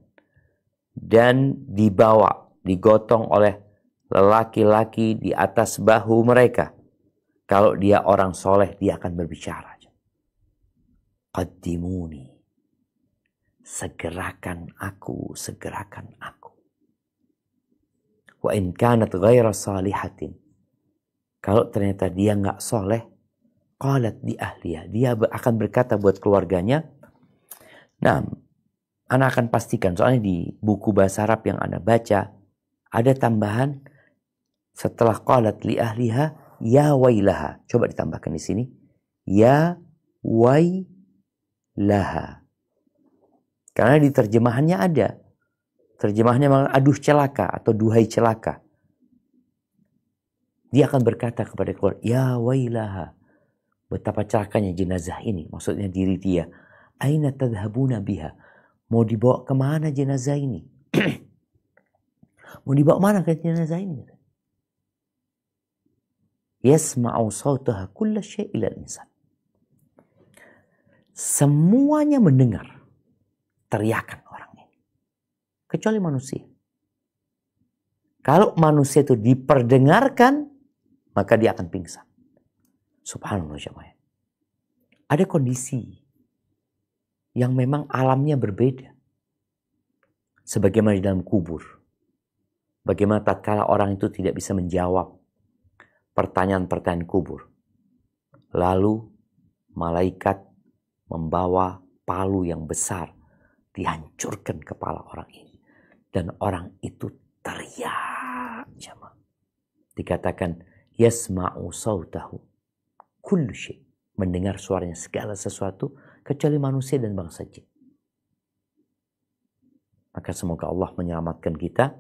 dan dibawa, digotong oleh lelaki-laki di atas bahu mereka. Kalau dia orang soleh, dia akan berbicara. Qaddimuni. Segerakan aku, segerakan aku. Wa in kanat ghaira salihatin. Kalau ternyata dia nggak soleh, qalat di ahliya, dia akan berkata buat keluarganya. Nah, ana akan pastikan, soalnya di buku bahasa Arab yang ana baca ada tambahan setelah qalat li ahliha ya wailaha. Coba ditambahkan di sini ya wailaha. Karena di terjemahannya ada. Terjemahannya aduh celaka atau duhai celaka. Dia akan berkata kepada keluarga, ya wailaha. Betapa celakanya jenazah ini. Maksudnya diri dia. Aina tadhabuna biha. Mau dibawa kemana jenazah ini? Mau dibawa mana ke jenazah ini? Yasma'u sawtaha kulla syai' ila insan. Semuanya mendengar teriakan orang ini. Kecuali manusia. Kalau manusia itu diperdengarkan, maka dia akan pingsan. Subhanallah jemaah. Ada kondisi yang memang alamnya berbeda. Sebagaimana di dalam kubur. Bagaimana tatkala orang itu tidak bisa menjawab pertanyaan-pertanyaan kubur. Lalu malaikat membawa palu yang besar, dihancurkan kepala orang ini. Dan orang itu teriak. Jemaah. Dikatakan yasma'u sautahu kullu syai', mendengar suaranya segala sesuatu kecuali manusia dan bangsa jin. Maka semoga Allah menyelamatkan kita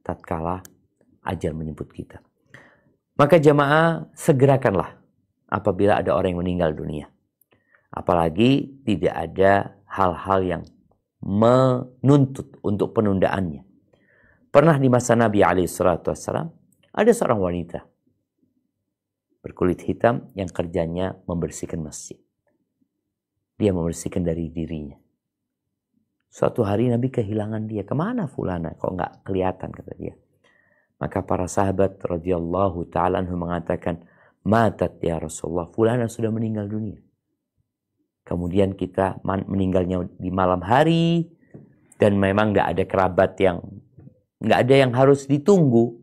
tatkala ajal menyebut kita. Maka jamaah, segerakanlah apabila ada orang yang meninggal dunia. Apalagi tidak ada hal-hal yang menuntut untuk penundaannya. Pernah di masa Nabi SAW ada seorang wanita berkulit hitam yang kerjanya membersihkan masjid. Dia membersihkan dari dirinya. Suatu hari Nabi kehilangan dia. Kemana fulana? Kok nggak kelihatan, kata dia. Maka para sahabat radhiyallahu ta'ala anhu mengatakan, matat ya Rasulullah, fulana sudah meninggal dunia. Kemudian kita meninggalnya di malam hari, dan memang nggak ada kerabat nggak ada yang harus ditunggu,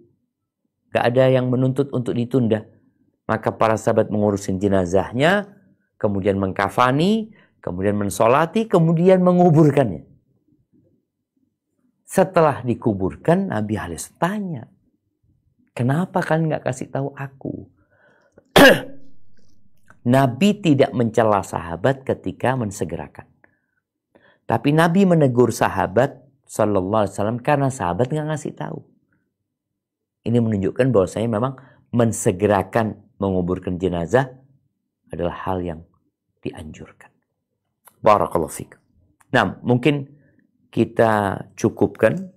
nggak ada yang menuntut untuk ditunda. Maka para sahabat mengurusin jenazahnya, kemudian mengkafani, kemudian mensolati, kemudian menguburkannya. Setelah dikuburkan, Nabi Halis tanya, kenapa kalian nggak kasih tahu aku? Nabi tidak mencela sahabat ketika mensegerakan. Tapi Nabi menegur sahabat Sallallahu Alaihi Wasallam karena sahabat nggak ngasih tahu. Ini menunjukkan bahwasanya memang mensegerakan menguburkan jenazah adalah hal yang dianjurkan. Barakallahu fiik. Nah, mungkin kita cukupkan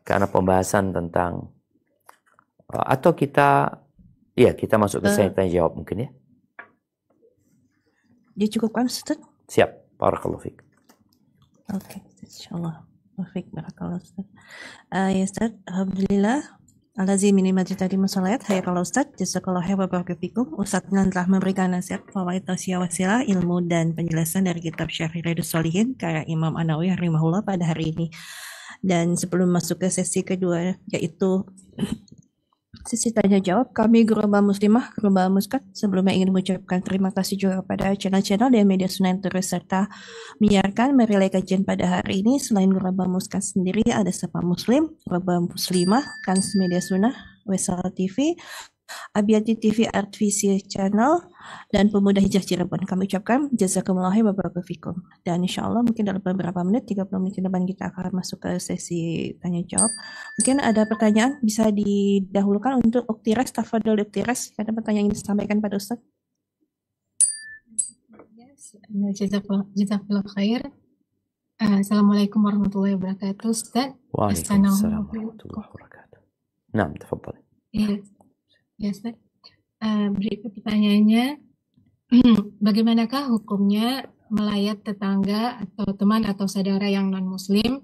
karena pembahasan tentang atau kita masuk ke saya tanya jawab mungkin ya. Dicukupkan Ustaz? Siap. Barakallahu fiik. Oke, insyaallah. Barakallahu Ustaz. Ya Ustaz, alhamdulillah. Alazim ini majid tadi masalah hayyakallahu Ustaz, jazakallahu khairan wa barakallahu fikum. Ustaz telah memberikan nasihat, fawaid, tausiah, wasilah, ilmu dan penjelasan dari kitab Syarih Riyadhus Shalihin karya Imam An-Nawawi rahimahullah pada hari ini. Dan sebelum masuk ke sesi kedua, yaitu sesi tanya jawab, kami Gerombolan Muslimah, Gerombolan Muskat sebelumnya ingin mengucapkan terima kasih juga kepada channel-channel dan media sunnah yang terus serta menyiarkan merelay kajian pada hari ini. Selain Gerombolan Muskat sendiri, ada Sapa Muslim, Gerombolan Muslimah, Kans Media Sunnah, Wesal TV, Abiyati TV Art Visi Channel, dan Pemuda Hijrah Cirebon. Kami ucapkan jazakumullah wa barakallahu fikum. Dan insya Allah mungkin dalam beberapa menit, 30 menit ke depan kita akan masuk ke sesi tanya jawab. Mungkin ada pertanyaan bisa didahulukan untuk Uktires, Tafadhol Uktires. Ada pertanyaan yang disampaikan pada Ustaz? Jazakallah khair. Assalamualaikum warahmatullahi wabarakatuh, Ustaz. Waalaikumsalam warahmatullahi wabarakatuh. Nah, tafadhol. Iya. Ya, Ustaz. Berikut pertanyaannya, bagaimanakah hukumnya melayat tetangga atau teman atau saudara yang non-muslim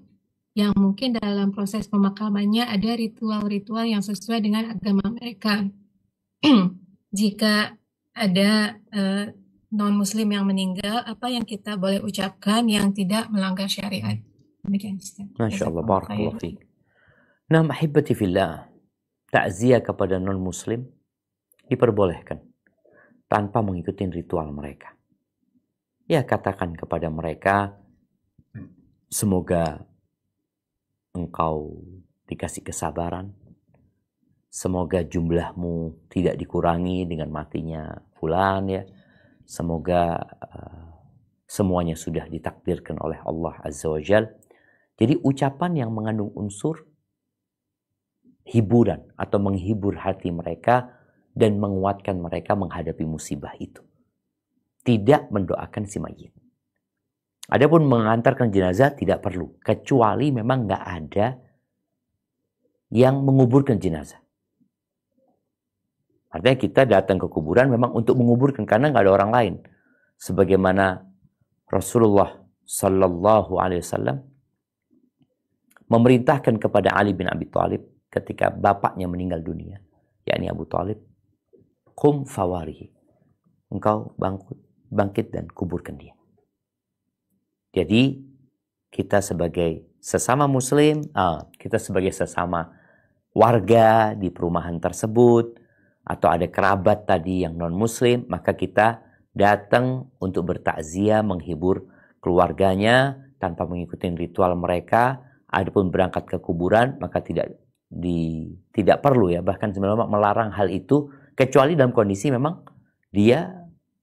yang mungkin dalam proses pemakamannya ada ritual-ritual yang sesuai dengan agama mereka? Jika ada non-muslim yang meninggal, apa yang kita boleh ucapkan yang tidak melanggar syariat? Demikian, Ustaz. Masya Allah, barakallahu fiik. Nah, ahibati fillah, takziah kepada non-muslim diperbolehkan tanpa mengikuti ritual mereka. Ya, katakan kepada mereka, semoga engkau dikasih kesabaran, semoga jumlahmu tidak dikurangi dengan matinya fulan, ya. Semoga semuanya sudah ditakdirkan oleh Allah Azza wa Jal. Jadi ucapan yang mengandung unsur hiburan atau menghibur hati mereka dan menguatkan mereka menghadapi musibah itu. Tidak mendoakan si mayit. Adapun mengantarkan jenazah tidak perlu, kecuali memang nggak ada yang menguburkan jenazah. Artinya kita datang ke kuburan memang untuk menguburkan karena nggak ada orang lain. Sebagaimana Rasulullah Sallallahu Alaihi Wasallam memerintahkan kepada Ali bin Abi Thalib ketika bapaknya meninggal dunia, yakni Abu Thalib, qum fawarihi, engkau bangkit dan kuburkan dia. Jadi kita sebagai sesama muslim, kita sebagai sesama warga di perumahan tersebut, atau ada kerabat tadi yang non muslim, maka kita datang untuk bertakziah, menghibur keluarganya tanpa mengikuti ritual mereka. Adapun berangkat ke kuburan maka tidak perlu, ya, bahkan sebenarnya melarang hal itu kecuali dalam kondisi memang dia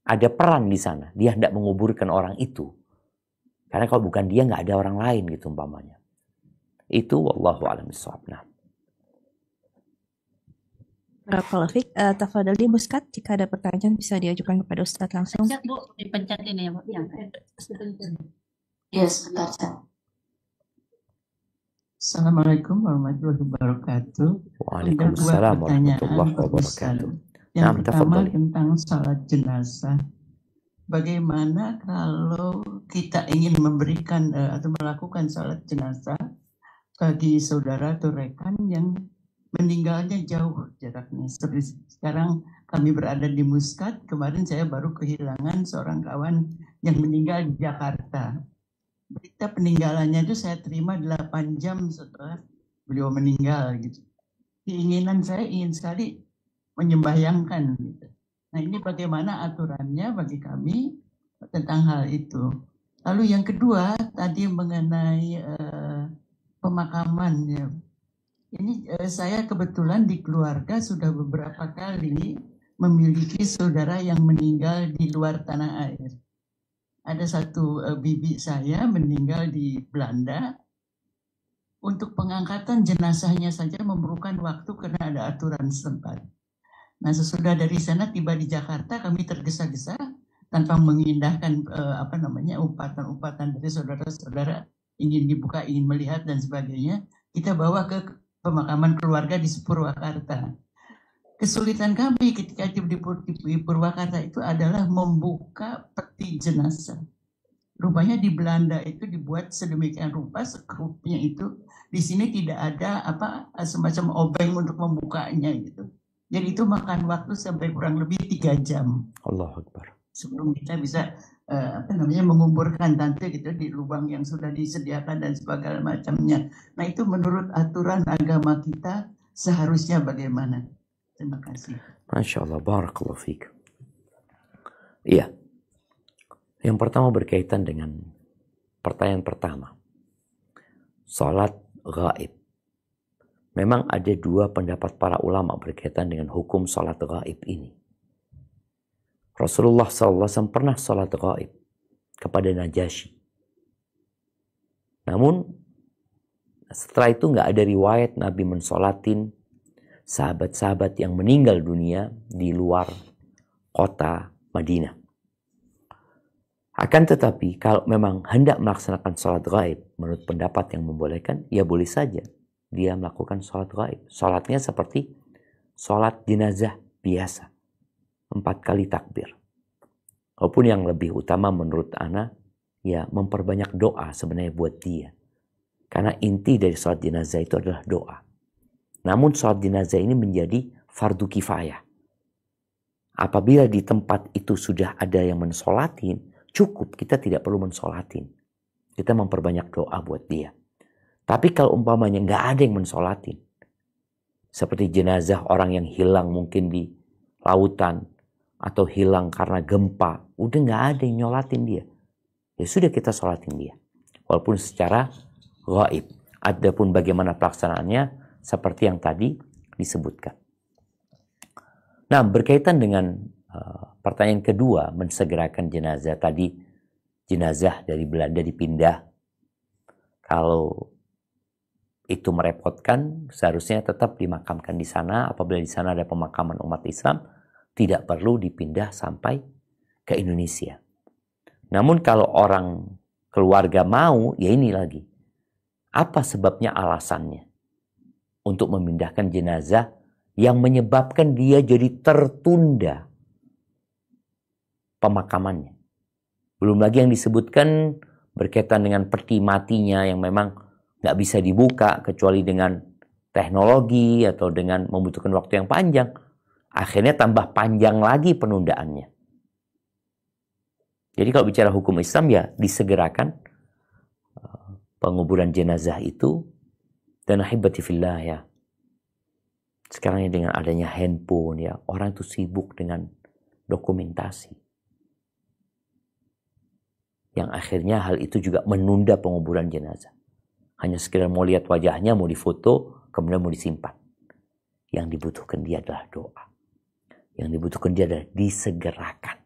ada peran di sana, dia hendak menguburkan orang itu. Karena kalau bukan dia nggak ada orang lain gitu umpamanya. Itu wallahu a'lam bishawab. Nah. Barakallahu fiik. Tafadhol di Muskat, jika ada pertanyaan bisa diajukan kepada Ustadz langsung. Pencet, Bu, dipencet ini ya, Bu. Ya, sebentar, Ustaz. Assalamualaikum warahmatullahi wabarakatuh. Waalaikumsalam warahmatullahi wabarakatuh. Yang pertama tentang salat jenazah. Bagaimana kalau kita ingin memberikan atau melakukan salat jenazah bagi saudara atau rekan yang meninggalnya jauh jaraknya. Seperti sekarang kami berada di Muscat, kemarin saya baru kehilangan seorang kawan yang meninggal di Jakarta. Berita peninggalannya itu saya terima 8 jam setelah beliau meninggal gitu. Keinginan saya ingin sekali menyembahyangkan gitu. Nah, ini bagaimana aturannya bagi kami tentang hal itu. Lalu yang kedua tadi mengenai pemakaman, ya. Ini saya kebetulan di keluarga sudah beberapa kali memiliki saudara yang meninggal di luar tanah air. Ada satu bibi saya meninggal di Belanda. Untuk pengangkatan jenazahnya saja memerlukan waktu karena ada aturan setempat. Nah, sesudah dari sana tiba di Jakarta, kami tergesa-gesa tanpa mengindahkan umpatan-umpatan dari saudara-saudara ingin dibuka, ingin melihat dan sebagainya. Kita bawa ke pemakaman keluarga di Purwakarta. Kesulitan kami ketika di Purwakarta itu adalah membuka peti jenazah. Rupanya di Belanda itu dibuat sedemikian rupa, sekrupnya itu. Di sini tidak ada semacam obeng untuk membukanya gitu. Jadi itu makan waktu sampai kurang lebih 3 jam. Allahu Akbar. Sebelum kita bisa menguburkan tante gitu di lubang yang sudah disediakan dan sebagainya macamnya. Nah, itu menurut aturan agama kita seharusnya bagaimana? Terima kasih. Masya Allah, barakallahu fiik. Iya. Yang pertama berkaitan dengan pertanyaan pertama. Salat gaib. Memang ada 2 pendapat para ulama berkaitan dengan hukum salat gaib ini. Rasulullah SAW pernah salat gaib kepada Najasyi. Namun setelah itu nggak ada riwayat Nabi mensolatin sahabat-sahabat yang meninggal dunia di luar kota Madinah. Akan tetapi kalau memang hendak melaksanakan salat gaib menurut pendapat yang membolehkan, ya boleh saja dia melakukan salat gaib. Salatnya seperti salat jenazah biasa, 4 kali takbir. Walaupun yang lebih utama menurut ana, ya memperbanyak doa sebenarnya buat dia. Karena inti dari salat jenazah itu adalah doa. Namun salat jenazah ini menjadi fardu kifayah. Apabila di tempat itu sudah ada yang mensolatin, cukup, kita tidak perlu mensolatin. Kita memperbanyak doa buat dia. Tapi kalau umpamanya nggak ada yang mensolatin, seperti jenazah orang yang hilang mungkin di lautan, atau hilang karena gempa, udah nggak ada yang nyolatin dia. Ya sudah, kita sholatin dia. Walaupun secara gaib. Adapun bagaimana pelaksanaannya, seperti yang tadi disebutkan. Nah, berkaitan dengan pertanyaan kedua, mensegerakan jenazah. Tadi jenazah dari Belanda dipindah. Kalau itu merepotkan, seharusnya tetap dimakamkan di sana. Apabila di sana ada pemakaman umat Islam, tidak perlu dipindah sampai ke Indonesia. Namun kalau orang keluarga mau, ya ini lagi. Apa sebabnya, alasannya untuk memindahkan jenazah yang menyebabkan dia jadi tertunda pemakamannya? Belum lagi yang disebutkan berkaitan dengan peti matinya yang memang nggak bisa dibuka kecuali dengan teknologi atau dengan membutuhkan waktu yang panjang. Akhirnya tambah panjang lagi penundaannya. Jadi kalau bicara hukum Islam, ya disegerakan penguburan jenazah itu. Dan ahibati fillah, ya, sekarang ini dengan adanya handphone, ya, orang itu sibuk dengan dokumentasi. Yang akhirnya hal itu juga menunda penguburan jenazah. Hanya sekedar mau lihat wajahnya, mau difoto, kemudian mau disimpan. Yang dibutuhkan dia adalah doa. Yang dibutuhkan dia adalah disegerakan.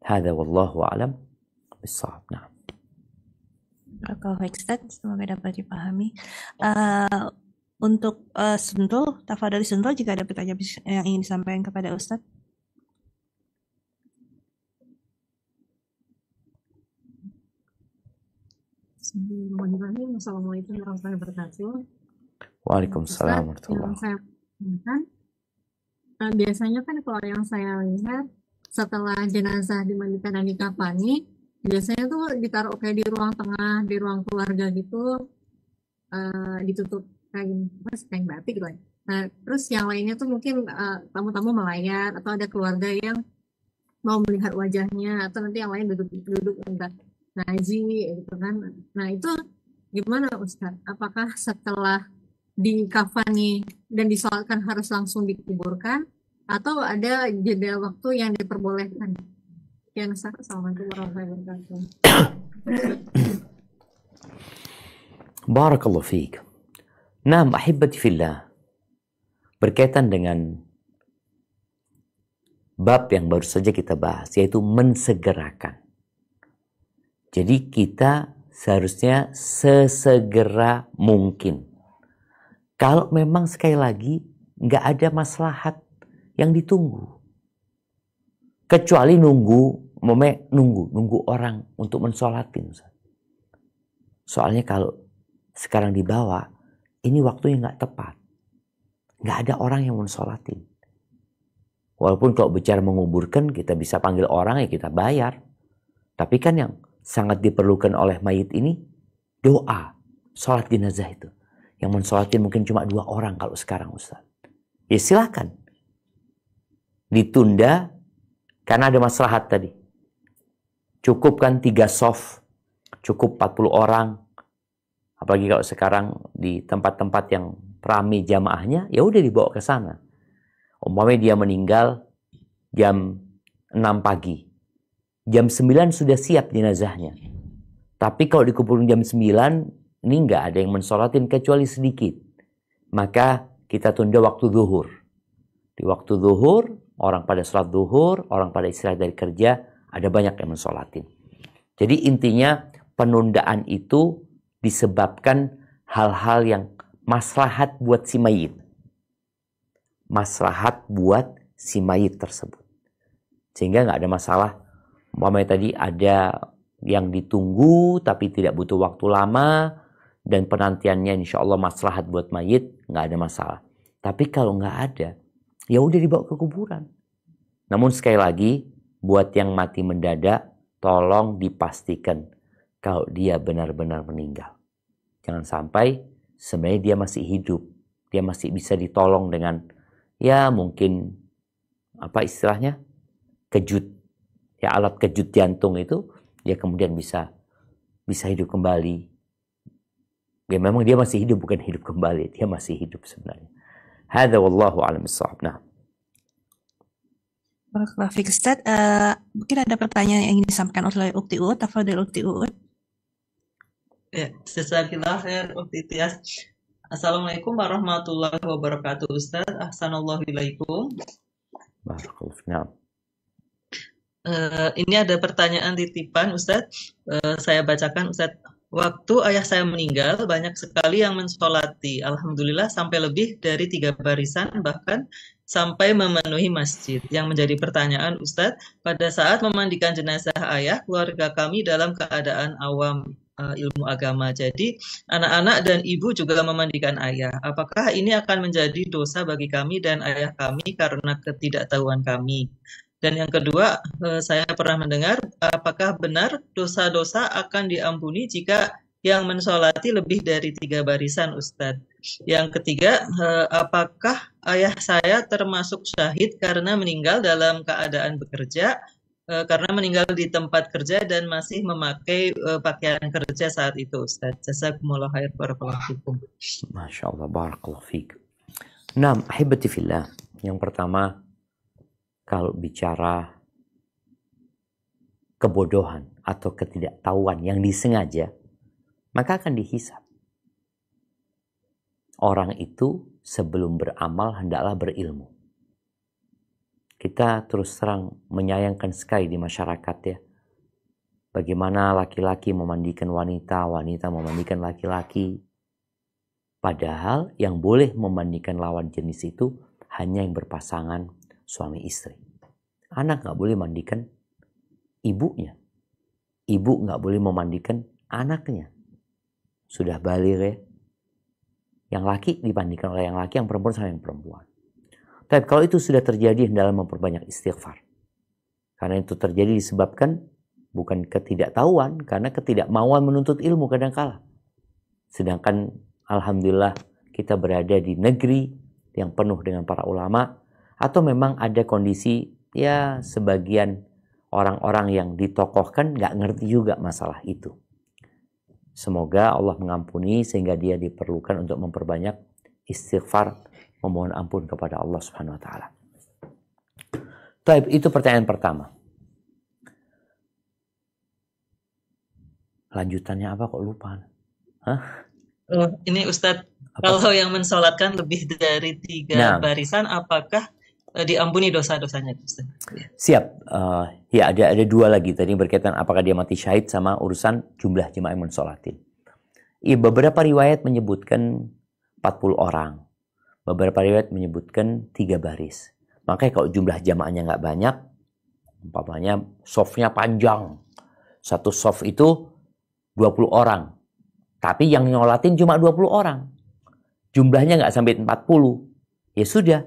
Hadza wallahu a'lam bissawab. Nah. Barakallahu Ustaz, semoga dapat dipahami. Untuk Sentul, Tafadhali Sentul, jika ada pertanyaan yang ingin disampaikan kepada Ustaz. Bismillahirrahmanirrahim. Assalamualaikum warahmatullahi wabarakatuh. Waalaikumsalam Ustaz, yang saya tanyakan, biasanya kan kalau yang saya lihat setelah jenazah dimandikan dan dikafani, biasanya tuh ditaruh kayak di ruang tengah, di ruang keluarga gitu, ditutup kain batik gitu. Nah, terus yang lainnya tuh mungkin tamu-tamu melayat atau ada keluarga yang mau melihat wajahnya, atau nanti yang lain duduk enggak ngaji gitu kan. Nah, itu gimana Ustaz? Apakah setelah dikafani dan disolatkan harus langsung dikuburkan, atau ada jeda waktu yang diperbolehkan? Ya, Assalamualaikum warahmatullahi wabarakatuh. Barakallahu fiik. Naam, ahibati fillah. Berkaitan dengan bab yang baru saja kita bahas, yaitu mensegerakan. Jadi kita seharusnya sesegera mungkin. Kalau memang sekali lagi nggak ada maslahat yang ditunggu. Kecuali nunggu orang untuk mensolatin. Soalnya kalau sekarang dibawa, ini waktunya nggak tepat. Nggak ada orang yang mensolatin. Walaupun kalau bicara menguburkan, kita bisa panggil orang, ya kita bayar. Tapi kan yang sangat diperlukan oleh mayit ini, doa, sholat jenazah itu. Yang mensolatin mungkin cuma 2 orang kalau sekarang Ustaz. Ya silakan. Ditunda karena ada maslahat tadi. Cukup kan 3 soft, cukup 40 orang. Apalagi kalau sekarang di tempat-tempat yang ramai jamaahnya, ya udah dibawa ke sana. Umpamanya dia meninggal jam 6 pagi. Jam 9 sudah siap jenazahnya. Tapi kalau dikumpulkan jam 9, ini nggak ada yang mensolatin kecuali sedikit. Maka kita tunda waktu zuhur. Di waktu zuhur, orang pada sholat zuhur, orang pada istirahat dari kerja, ada banyak yang mensolatin. Jadi intinya penundaan itu disebabkan hal-hal yang maslahat buat si mayit. Maslahat buat si mayit tersebut. Sehingga nggak ada masalah. Umpamanya tadi ada yang ditunggu tapi tidak butuh waktu lama dan penantiannya insya Allah maslahat buat mayit, nggak ada masalah. Tapi kalau nggak ada, ya udah dibawa ke kuburan. Namun sekali lagi, buat yang mati mendadak, tolong dipastikan kalau dia benar-benar meninggal. Jangan sampai sebenarnya dia masih hidup, dia masih bisa ditolong dengan ya mungkin apa istilahnya kejut. Ya alat kejut jantung itu, ya kemudian bisa hidup kembali. Ya memang dia masih hidup, bukan hidup kembali. Dia masih hidup sebenarnya. Hadza wallahu a'lam bissawab. Nah. Barakallahu fiik Ustaz. Mungkin ada pertanyaan yang ingin disampaikan oleh Ukti Uut. Tafadhol Ukti Uut. Ya, Jazakallah khair Ukti Tias. Assalamualaikum warahmatullahi wabarakatuh Ustaz. Ahsanallahilaikum. Barakallahu fiik. Nah. Ini ada pertanyaan titipan Ustaz. Saya bacakan Ustaz. Waktu ayah saya meninggal, banyak sekali yang mensolati. Alhamdulillah sampai lebih dari 3 barisan, bahkan sampai memenuhi masjid. Yang menjadi pertanyaan Ustadz, pada saat memandikan jenazah ayah, keluarga kami dalam keadaan awam ilmu agama. Jadi anak-anak dan ibu juga memandikan ayah. Apakah ini akan menjadi dosa bagi kami dan ayah kami karena ketidaktahuan kami? Dan yang kedua, saya pernah mendengar, apakah benar dosa-dosa akan diampuni jika yang mensolati lebih dari 3 barisan, Ustadz? Yang ketiga, apakah ayah saya termasuk syahid karena meninggal dalam keadaan bekerja, karena meninggal di tempat kerja dan masih memakai pakaian kerja saat itu, Ustadz? Jazakumullah khair, barakallahu fikum. Masya Allah, barakallahu fiik. Nah, ahibati fillah. Yang pertama, kalau bicara kebodohan atau ketidaktahuan yang disengaja, maka akan dihisab. Orang itu sebelum beramal hendaklah berilmu. Kita terus terang menyayangkan sekali di masyarakat ya. Bagaimana laki-laki memandikan wanita, wanita memandikan laki-laki. Padahal yang boleh memandikan lawan jenis itu hanya yang berpasangan suami istri. Anak nggak boleh mandikan ibunya. Ibu nggak boleh memandikan anaknya. Sudah baligh ya. Yang laki dimandikan oleh yang laki, yang perempuan sama yang perempuan. Tapi kalau itu sudah terjadi dalam memperbanyak istighfar. Karena itu terjadi disebabkan bukan ketidaktahuan, karena ketidakmauan menuntut ilmu kadangkala. Sedangkan alhamdulillah kita berada di negeri yang penuh dengan para ulama, atau memang ada kondisi ya sebagian orang-orang yang ditokohkan nggak ngerti juga masalah itu. Semoga Allah mengampuni sehingga dia diperlukan untuk memperbanyak istighfar, memohon ampun kepada Allah Subhanahu wa taala. Taib, itu pertanyaan pertama. Lanjutannya apa kok lupa? Hah? Ini Ustadz, kalau yang mensolatkan lebih dari 3 barisan, apakah diampuni dosa-dosanya? Siap. Ya ada 2 lagi tadi berkaitan apakah dia mati syahid sama urusan jumlah jemaah yang mensolatin. Beberapa riwayat menyebutkan 40 orang. Beberapa riwayat menyebutkan 3 baris. Makanya kalau jumlah jamaahnya nggak banyak, umpamanya softnya panjang. Satu soft itu 20 orang. Tapi yang nyolatin cuma 20 orang. Jumlahnya nggak sampai 40. Ya sudah.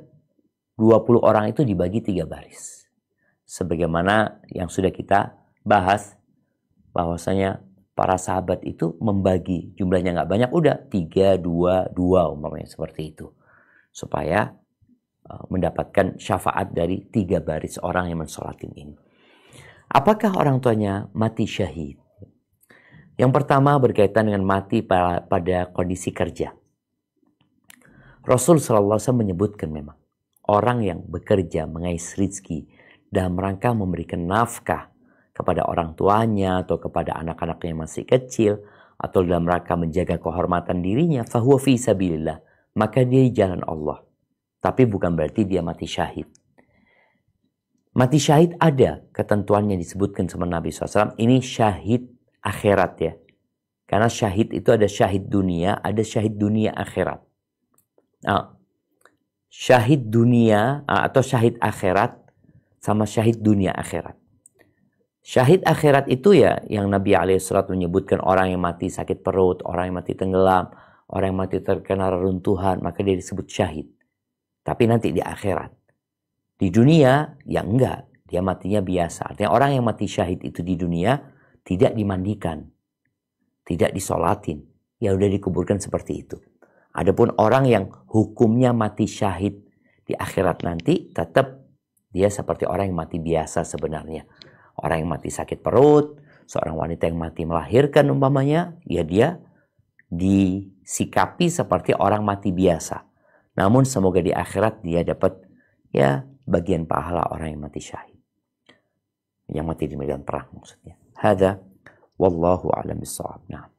20 orang itu dibagi 3 baris. Sebagaimana yang sudah kita bahas, bahwasanya para sahabat itu membagi jumlahnya nggak banyak, udah 3, 2, 2 umpamanya seperti itu. Supaya mendapatkan syafaat dari 3 baris orang yang mensolatin ini. Apakah orang tuanya mati syahid? Yang pertama berkaitan dengan mati pada kondisi kerja. Rasul SAW menyebutkan memang orang yang bekerja mengais rizki dalam rangka memberikan nafkah kepada orang tuanya atau kepada anak-anaknya yang masih kecil atau dalam rangka menjaga kehormatan dirinya, fahuwa fi sabilillah, maka dia di jalan Allah. Tapi bukan berarti dia mati syahid. Mati syahid ada ketentuannya disebutkan sama Nabi SAW. Ini syahid akhirat ya. Karena syahid itu ada syahid dunia, ada syahid dunia akhirat. Nah, syahid dunia atau syahid akhirat sama syahid dunia akhirat. Syahid akhirat itu ya yang Nabi SAW menyebutkan orang yang mati sakit perut, orang yang mati tenggelam, orang yang mati terkena reruntuhan, maka dia disebut syahid. Tapi nanti di akhirat. Di dunia ya enggak, dia matinya biasa. Artinya orang yang mati syahid itu di dunia tidak dimandikan, tidak disolatin, ya udah dikuburkan seperti itu. Adapun orang yang hukumnya mati syahid di akhirat nanti, tetap dia seperti orang yang mati biasa sebenarnya. Orang yang mati sakit perut, seorang wanita yang mati melahirkan umpamanya, ya dia disikapi seperti orang mati biasa. Namun semoga di akhirat dia dapat ya bagian pahala orang yang mati syahid. Yang mati di medan perang maksudnya. Hadza wallahu a'lam bissawab. Nah.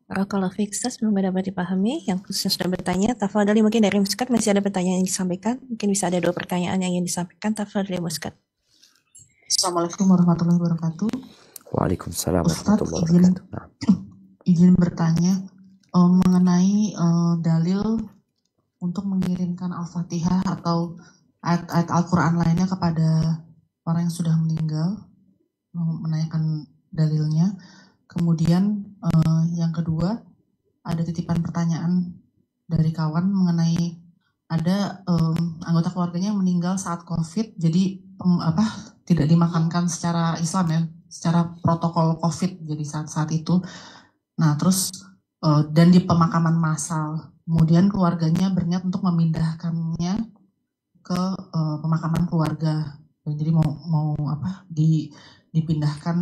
Barakallahu fiik, Ustaz, belum dapat dipahami. Yang khususnya sudah bertanya, tafadhali mungkin dari Muskat masih ada pertanyaan yang disampaikan. Mungkin bisa ada 2 pertanyaan yang ingin disampaikan. Tafadhali Muskat. Assalamualaikum warahmatullahi wabarakatuh. Waalaikumsalam Ustaz, warahmatullahi wabarakatuh. izin bertanya mengenai dalil untuk mengirimkan Al-Fatihah atau ayat-ayat Al-Quran lainnya kepada orang yang sudah meninggal, menanyakan dalilnya. Kemudian yang kedua, ada titipan pertanyaan dari kawan mengenai ada anggota keluarganya yang meninggal saat COVID, jadi tidak dimakamkan secara Islam ya, secara protokol COVID, jadi saat itu. Nah terus dan di pemakaman massal, kemudian keluarganya berniat untuk memindahkannya ke pemakaman keluarga, jadi mau dipindahkan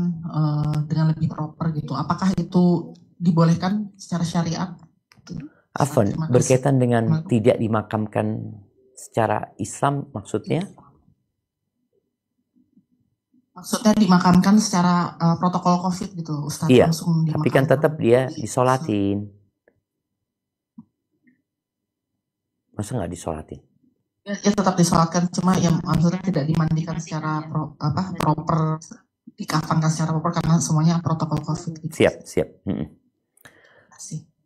dengan lebih proper gitu. Apakah itu dibolehkan secara syariat? Afwan, berkaitan dengan tidak dimakamkan secara Islam maksudnya? Maksudnya dimakamkan secara protokol COVID gitu, Ustaz. Iya, langsung tapi kan tetap dia disolatin. Masa nggak disolatin? Ya tetap disolatkan, cuma yang maksudnya tidak dimandikan secara proper, dikafankan secara proper karena semuanya protokol COVID. Gitu. Siap.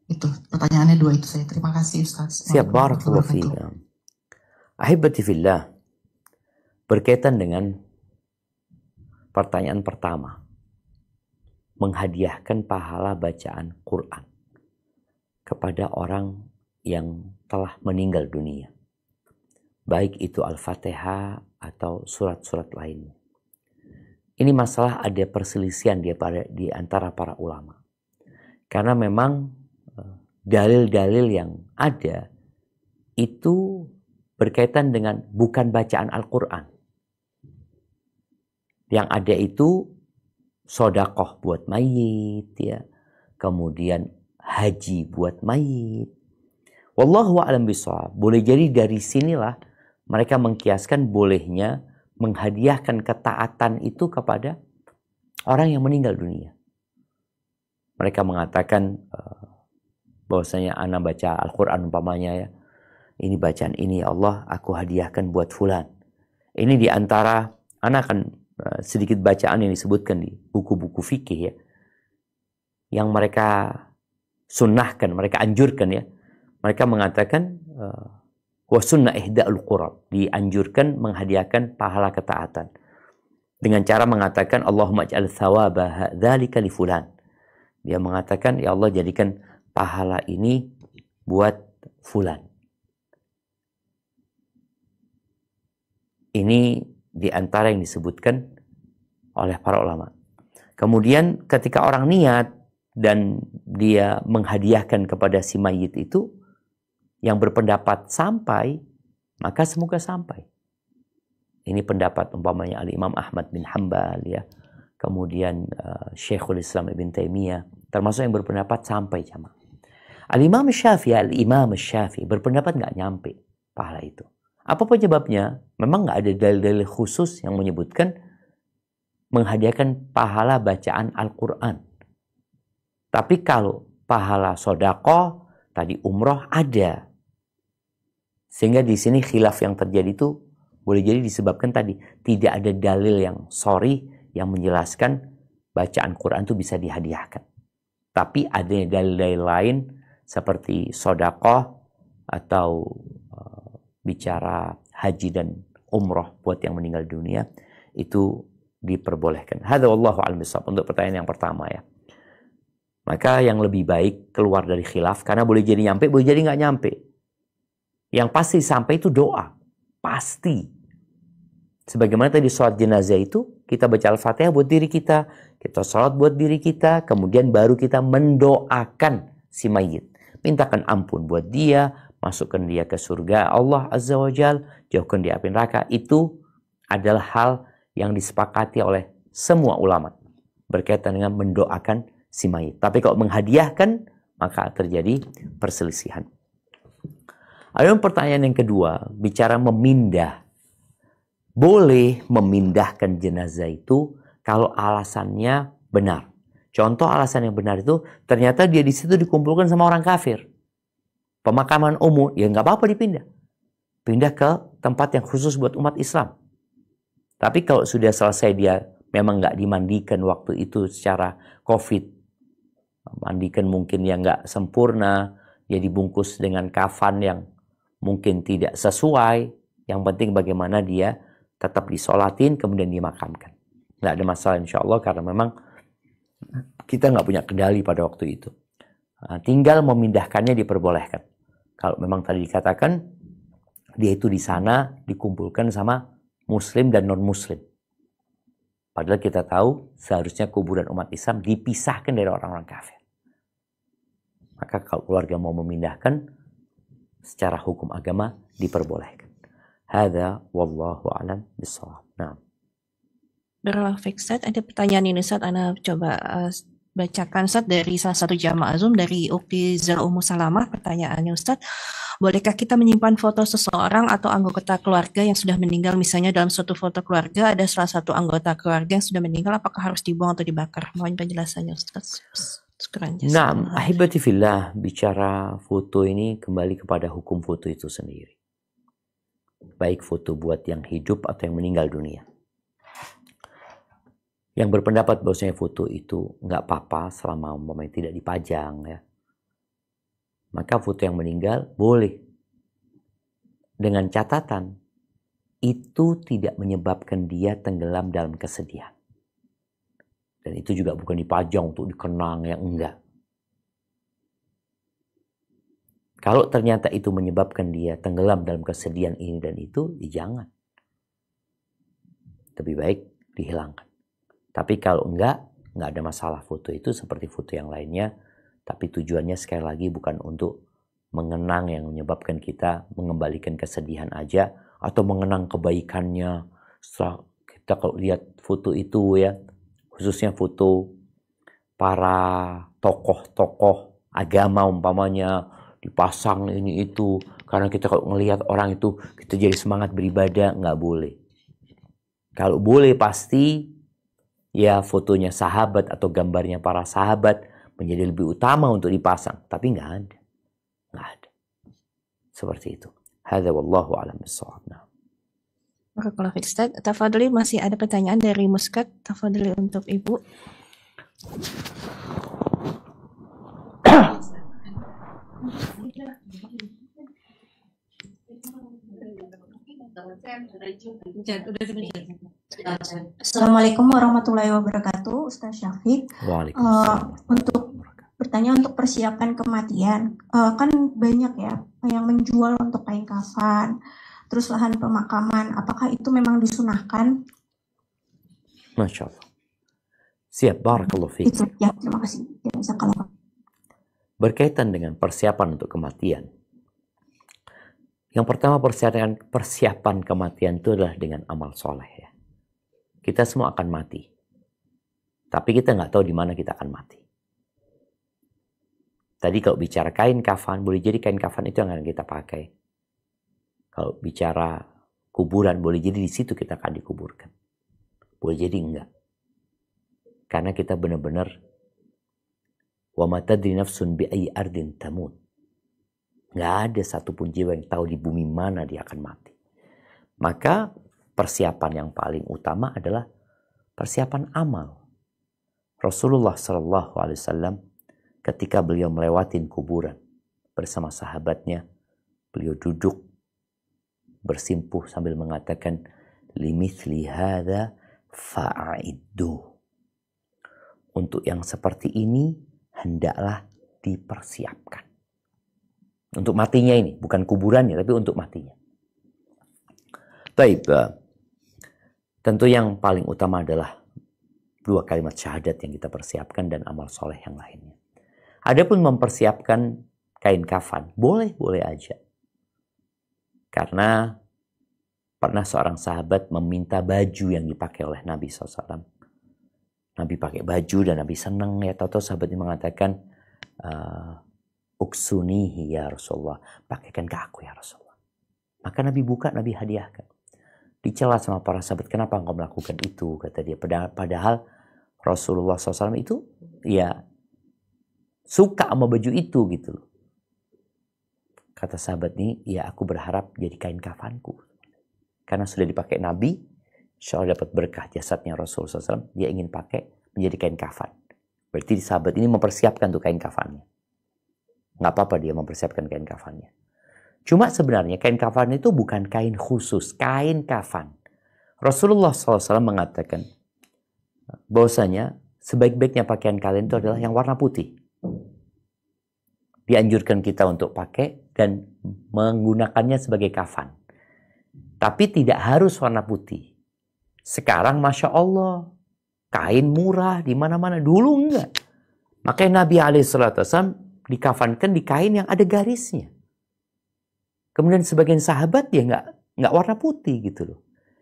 Itu pertanyaannya 2 itu saya. Terima kasih Ustaz. Siap, barakallahu fiik. Ahibati fillah, berkaitan dengan pertanyaan pertama, menghadiahkan pahala bacaan Quran kepada orang yang telah meninggal dunia, baik itu Al-Fatihah atau surat-surat lainnya. Ini masalah ada perselisihan di antara para ulama. Karena memang dalil-dalil yang ada itu berkaitan dengan bukan bacaan Al-Quran. Yang ada itu sodakoh buat mayit, ya. Kemudian haji buat mayit. Wallahu a'lam bishawab. Boleh jadi dari sinilah mereka mengkiaskan bolehnya menghadiahkan ketaatan itu kepada orang yang meninggal dunia. Mereka mengatakan bahwasanya ana baca Al-Quran umpamanya ya, ini bacaan ini ya Allah aku hadiahkan buat fulan. Ini diantara ana akan sedikit bacaan yang disebutkan di buku-buku fikih ya, yang mereka sunnahkan, mereka anjurkan ya. Mereka mengatakan wa sunnah ihda'ul qurab, dianjurkan menghadiahkan pahala ketaatan dengan cara mengatakan Allahumma ij'al thawaba dzalika li fulan. Dia mengatakan ya Allah jadikan pahala ini buat fulan. Ini di antara yang disebutkan oleh para ulama. Kemudian ketika orang niat dan dia menghadiahkan kepada si mayit itu, yang berpendapat sampai, maka semoga sampai. Ini pendapat umpamanya Al-Imam Ahmad bin Hanbal ya. Kemudian Syekhul Islam Ibn Taimiyah, termasuk yang berpendapat sampai jamaah. Al-Imam Syafi'i berpendapat nggak nyampe pahala itu. Apa penyebabnya? Memang nggak ada dalil-dalil khusus yang menyebutkan menghadiahkan pahala bacaan Al-Quran. Tapi kalau pahala sodakoh, tadi umroh ada. Sehingga di sini khilaf yang terjadi itu boleh jadi disebabkan tadi tidak ada dalil yang sharih yang menjelaskan bacaan Quran itu bisa dihadiahkan. Tapi adanya dalil-dalil lain seperti sodakoh atau bicara haji dan umroh buat yang meninggal dunia itu diperbolehkan. Hadza wallahu a'lam bishawab untuk pertanyaan yang pertama ya. Maka yang lebih baik keluar dari khilaf karena boleh jadi nyampe, boleh jadi nggak nyampe. Yang pasti sampai itu doa, pasti. Sebagaimana tadi sholat jenazah itu kita baca Al-Fatihah buat diri kita sholat buat diri kita, kemudian baru kita mendoakan si mayit, mintakan ampun buat dia, masukkan dia ke surga Allah Azza wa Jal, jauhkan dia api neraka. Itu adalah hal yang disepakati oleh semua ulama berkaitan dengan mendoakan si mayit. Tapi kalau menghadiahkan maka terjadi perselisihan. Ada pertanyaan yang kedua, bicara memindah. Boleh memindahkan jenazah itu kalau alasannya benar. Contoh alasan yang benar itu, ternyata dia di situ dikumpulkan sama orang kafir. Pemakaman umum, ya nggak apa-apa dipindah. Pindah ke tempat yang khusus buat umat Islam. Tapi kalau sudah selesai dia memang nggak dimandikan waktu itu secara COVID, mandikan mungkin yang nggak sempurna, dia dibungkus dengan kafan yang mungkin tidak sesuai, yang penting bagaimana dia tetap disolatin kemudian dimakamkan. Nggak ada masalah insya Allah karena memang kita nggak punya kendali pada waktu itu. Tinggal memindahkannya diperbolehkan. Kalau memang tadi dikatakan dia itu di sana dikumpulkan sama muslim dan non-muslim. Padahal kita tahu seharusnya kuburan umat Islam dipisahkan dari orang-orang kafir. Maka kalau keluarga mau memindahkan, secara hukum agama diperbolehkan. Hadza wallahu a'lam bishawab. Nah. Barakallahu fiik, Ustaz. Ada pertanyaan ini, Ustaz. Ana coba bacakan, Ustaz, dari salah satu jamaah Zoom dari Ukti Zalummu Salamah. Pertanyaannya, Ustaz, bolehkah kita menyimpan foto seseorang atau anggota keluarga yang sudah meninggal? Misalnya dalam suatu foto keluarga ada salah satu anggota keluarga yang sudah meninggal, apakah harus dibuang atau dibakar? Mohon penjelasannya, Ustaz. Nah, ahibati fillah, bicara foto ini kembali kepada hukum foto itu sendiri. Baik foto buat yang hidup atau yang meninggal dunia. Yang berpendapat bahwasanya foto itu nggak apa-apa selama umpamanya tidak dipajang, ya. Maka foto yang meninggal boleh. Dengan catatan, itu tidak menyebabkan dia tenggelam dalam kesedihan. Dan itu juga bukan dipajang untuk dikenang, yang enggak. Kalau ternyata itu menyebabkan dia tenggelam dalam kesedihan ini dan itu, jangan. Lebih baik dihilangkan. Tapi kalau enggak ada masalah foto itu seperti foto yang lainnya. Tapi tujuannya sekali lagi bukan untuk mengenang yang menyebabkan kita mengembalikan kesedihan aja. Atau mengenang kebaikannya. Setelah kita kalau lihat foto itu ya, khususnya foto para tokoh-tokoh agama umpamanya dipasang ini itu. Karena kita kalau ngelihat orang itu kita jadi semangat beribadah, nggak boleh. Kalau boleh pasti ya fotonya sahabat atau gambarnya para sahabat menjadi lebih utama untuk dipasang. Tapi nggak ada. Seperti itu. Hadza wallahu a'lam bishawab. Barakallahu fiik, Ustaz. Tafadhali, masih ada pertanyaan dari Muskat. Tafadhali untuk Ibu. Assalamualaikum warahmatullahi wabarakatuh, Ustaz Syafiq. Untuk bertanya untuk persiapan kematian, kan banyak ya yang menjual untuk kain kafan, terus lahan pemakaman, apakah itu memang disunahkan? Masya Allah. Siap, barakallahu fiik. Itu ya, terima kasih. Berkaitan dengan persiapan untuk kematian. Yang pertama persiapan kematian itu adalah dengan amal soleh ya. Kita semua akan mati. Tapi kita nggak tahu di mana kita akan mati. Tadi kalau bicara kain kafan, boleh jadi kain kafan itu yang akan kita pakai. Kalau bicara kuburan, boleh jadi di situ kita akan dikuburkan. Boleh jadi enggak. Karena kita benar-benar wa ma tadri nafsun bi ayyi ardin tamut. Nggak ada satupun jiwa yang tahu di bumi mana dia akan mati. Maka persiapan yang paling utama adalah persiapan amal. Rasulullah SAW ketika beliau melewatin kuburan bersama sahabatnya, beliau duduk bersimpuh sambil mengatakan limithli hadza fa'iddu. Untuk yang seperti ini hendaklah dipersiapkan. Untuk matinya ini, bukan kuburannya, tapi untuk matinya. Baik, tentu yang paling utama adalah 2 kalimat syahadat yang kita persiapkan dan amal soleh yang lainnya. Adapun mempersiapkan kain kafan, boleh aja. Karena pernah seorang sahabat meminta baju yang dipakai oleh Nabi SAW. Nabi pakai baju dan Nabi senang ya. Tahu-tahu sahabatnya mengatakan, Uksunihi ya Rasulullah. Pakaikan ke aku ya Rasulullah. Maka Nabi buka, Nabi hadiahkan. Dicela sama para sahabat, kenapa engkau melakukan itu? Kata dia. Padahal Rasulullah SAW itu ya suka sama baju itu gitu loh. Kata sahabat ini, ya aku berharap jadi kain kafanku. Karena sudah dipakai Nabi, insya Allah dapat berkah jasadnya Rasulullah SAW. Dia ingin pakai menjadi kain kafan. Berarti sahabat ini mempersiapkan tuh kain kafannya. Nggak apa-apa dia mempersiapkan kain kafannya. Cuma sebenarnya kain kafan itu bukan kain khusus, kain kafan. Rasulullah SAW mengatakan bahwasanya sebaik-baiknya pakaian kalian itu adalah yang warna putih. Dianjurkan kita untuk pakai dan menggunakannya sebagai kafan. Tapi tidak harus warna putih. Sekarang Masya Allah, kain murah di mana-mana. Dulu enggak. Makanya Nabi SAW dikafankan di kain yang ada garisnya. Kemudian sebagian sahabat dia nggak warna putih gitu loh.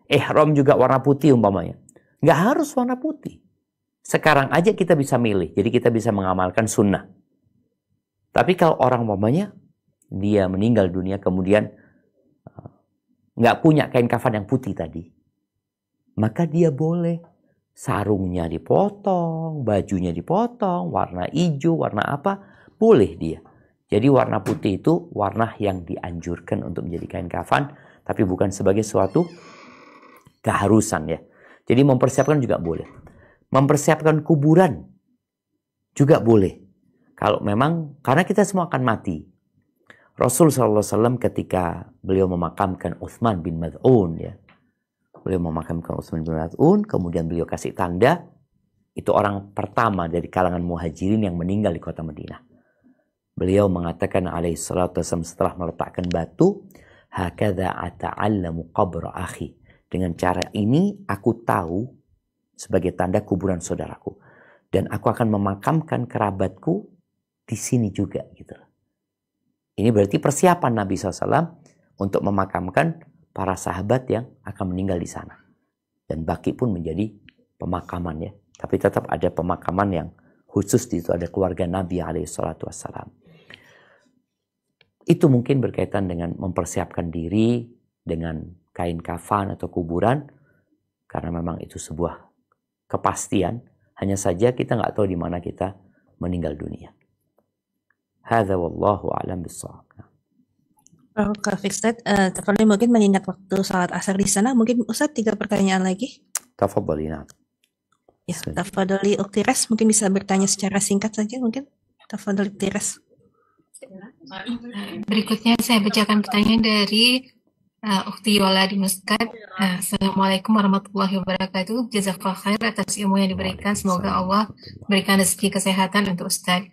Ihram juga warna putih umpamanya. Nggak harus warna putih. Sekarang aja kita bisa milih. Jadi kita bisa mengamalkan sunnah. Tapi kalau orang umpamanya dia meninggal dunia kemudian nggak punya kain kafan yang putih tadi, maka dia boleh sarungnya dipotong, bajunya dipotong, warna hijau, warna apa. Boleh dia. Jadi warna putih itu warna yang dianjurkan untuk menjadi kain kafan. Tapi bukan sebagai suatu keharusan ya. Jadi mempersiapkan juga boleh. Mempersiapkan kuburan juga boleh. Kalau memang, karena kita semua akan mati. Rasul SAW ketika beliau memakamkan Utsman bin Maz'un ya. Beliau memakamkan Utsman bin Maz'un. Kemudian beliau kasih tanda. Itu orang pertama dari kalangan muhajirin yang meninggal di kota Madinah. Beliau mengatakan alaihi salatu wasallam setelah meletakkan batu, hakadha ata'allamu qabra akhi. Dengan cara ini aku tahu sebagai tanda kuburan saudaraku, dan aku akan memakamkan kerabatku di sini juga gitu. Ini berarti persiapan Nabi SAW untuk memakamkan para sahabat yang akan meninggal di sana. Dan Baqi pun menjadi pemakaman ya. Tapi tetap ada pemakaman yang khusus di situ, ada keluarga Nabi alaihi salatu wassalam. Itu mungkin berkaitan dengan mempersiapkan diri dengan kain kafan atau kuburan. Karena memang itu sebuah kepastian. Hanya saja kita nggak tahu di mana kita meninggal dunia. Hadza wallahu a'lam bissawab. Oke, Ustaz. Tafadhali mungkin mengingat waktu salat asar di sana. Mungkin Ustaz 3 pertanyaan lagi. Tafadhali. Ya, tafadhali Uktires mungkin bisa bertanya secara singkat saja mungkin. Tafadhali Uktires. Berikutnya saya bacakan pertanyaan dari Ukti Yola di Muscat. Assalamualaikum warahmatullahi wabarakatuh. Jazakallah khair atas ilmu yang diberikan. Semoga Allah berikan rezeki kesehatan untuk Ustaz.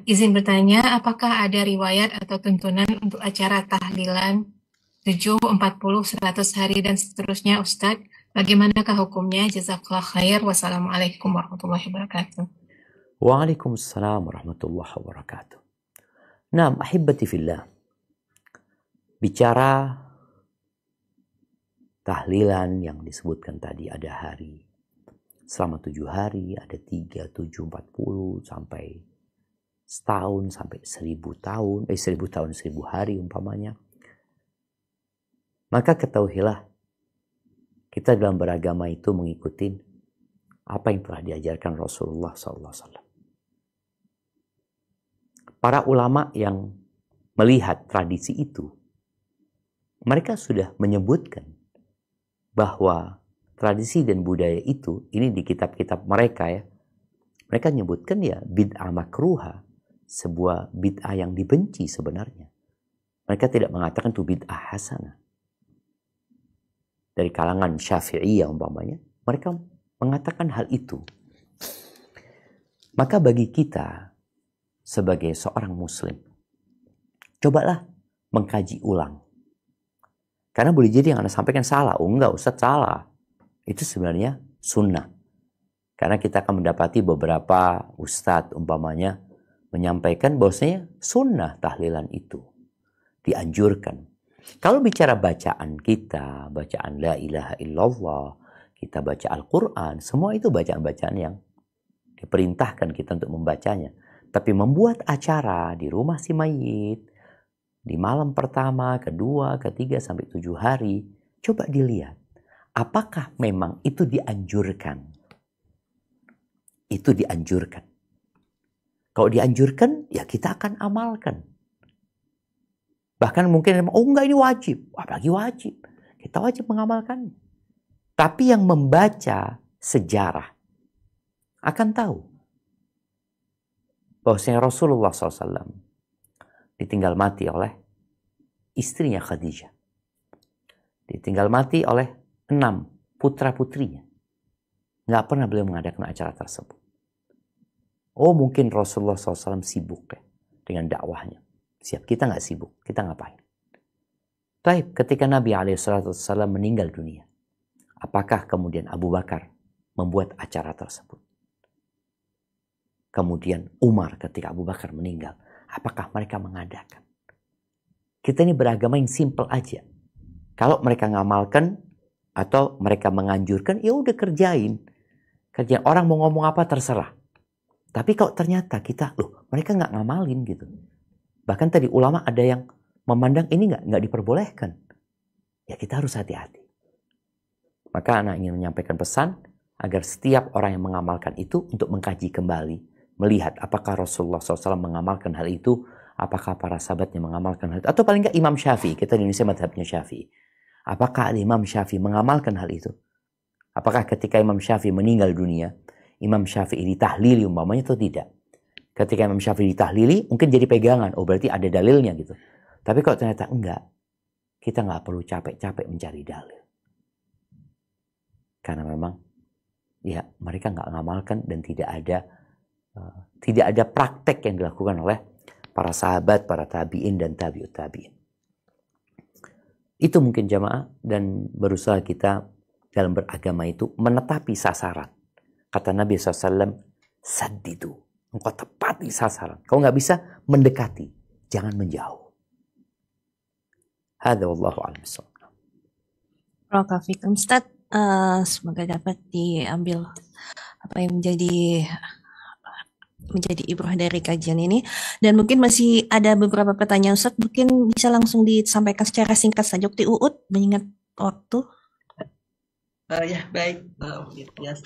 Izin bertanya, apakah ada riwayat atau tuntunan untuk acara tahlilan 7, 40, 100 hari dan seterusnya Ustaz? Bagaimanakah hukumnya? Jazakallah khair. Wassalamualaikum warahmatullahi wabarakatuh. Waalaikumsalam warahmatullahi wabarakatuh. Nah, ahibati fillah. Bicara tahlilan yang disebutkan tadi, ada hari selama 7 hari, ada 3, 7, 40 sampai setahun, sampai 1000 tahun, 1000 tahun 1000 hari umpamanya. Maka ketahuilah kita dalam beragama itu mengikuti apa yang telah diajarkan Rasulullah SAW. Para ulama yang melihat tradisi itu, mereka sudah menyebutkan bahwa tradisi dan budaya itu, ini di kitab-kitab mereka ya, mereka menyebutkan ya bid'ah makruha, sebuah bid'ah yang dibenci sebenarnya. Mereka tidak mengatakan itu bid'ah hasanah. Dari kalangan Syafi'iyah umpamanya, mereka mengatakan hal itu. Maka bagi kita sebagai seorang muslim, cobalah mengkaji ulang. Karena boleh jadi yang Anda sampaikan salah. Oh enggak Ustaz, salah. Itu sebenarnya sunnah. Karena kita akan mendapati beberapa ustadz umpamanya menyampaikan bahwasanya sunnah tahlilan itu dianjurkan. Kalau bicara bacaan kita, bacaan la ilaha illallah, kita baca Al-Quran, semua itu bacaan-bacaan yang diperintahkan kita untuk membacanya. Tapi membuat acara di rumah si mayit, di malam pertama, kedua, ketiga, sampai 7 hari, coba dilihat. Apakah memang itu dianjurkan? Itu dianjurkan. Kalau dianjurkan, ya kita akan amalkan. Bahkan mungkin, oh enggak ini wajib. Apalagi wajib. Kita wajib mengamalkannya. Tapi yang membaca sejarah akan tahu bahwasanya Rasulullah SAW ditinggal mati oleh istrinya Khadijah. Ditinggal mati oleh 6 putra-putrinya. Nggak pernah beliau mengadakan acara tersebut. Oh mungkin Rasulullah SAW sibuk ya dengan dakwahnya. Siap, kita nggak sibuk. Kita ngapain? Baik, ketika Nabi SAW meninggal dunia, apakah kemudian Abu Bakar membuat acara tersebut? Kemudian Umar ketika Abu Bakar meninggal, apakah mereka mengadakan? Kita ini beragama yang simple aja. Kalau mereka ngamalkan atau mereka menganjurkan, ya udah kerjain. Kerjain. Orang mau ngomong apa terserah. Tapi kalau ternyata kita, mereka nggak ngamalin gitu. Bahkan tadi ulama ada yang memandang ini nggak diperbolehkan. Ya kita harus hati-hati. Maka anak ingin menyampaikan pesan agar setiap orang yang mengamalkan itu untuk mengkaji kembali. Melihat apakah Rasulullah SAW mengamalkan hal itu, apakah para sahabatnya mengamalkan hal itu, atau paling nggak Imam Syafi'i, kita di Indonesia madhabnya Syafi'i. Apakah Imam Syafi'i mengamalkan hal itu? Apakah ketika Imam Syafi'i meninggal dunia, Imam Syafi'i ditahlili umpamanya atau tidak? Ketika Imam Syafi'i ditahlili, mungkin jadi pegangan, oh berarti ada dalilnya gitu. Tapi kalau ternyata enggak, kita nggak perlu capek-capek mencari dalil. Karena memang, ya mereka nggak ngamalkan dan tidak ada praktek yang dilakukan oleh para sahabat, para tabi'in dan tabi'ut tabi'in. Itu mungkin jamaah, dan berusaha kita dalam beragama itu menetapi sasaran. Kata Nabi SAW, saddidu. Engkau tepati sasaran. Kau nggak bisa mendekati, jangan menjauh. Hadza wallahu a'lam bishawab. Ustaz, semoga dapat diambil apa yang menjadi ibrah dari kajian ini, dan mungkin masih ada beberapa pertanyaan Ustaz, mungkin bisa langsung disampaikan secara singkat saja Ukti Uut mengingat waktu. Ya baik, ya.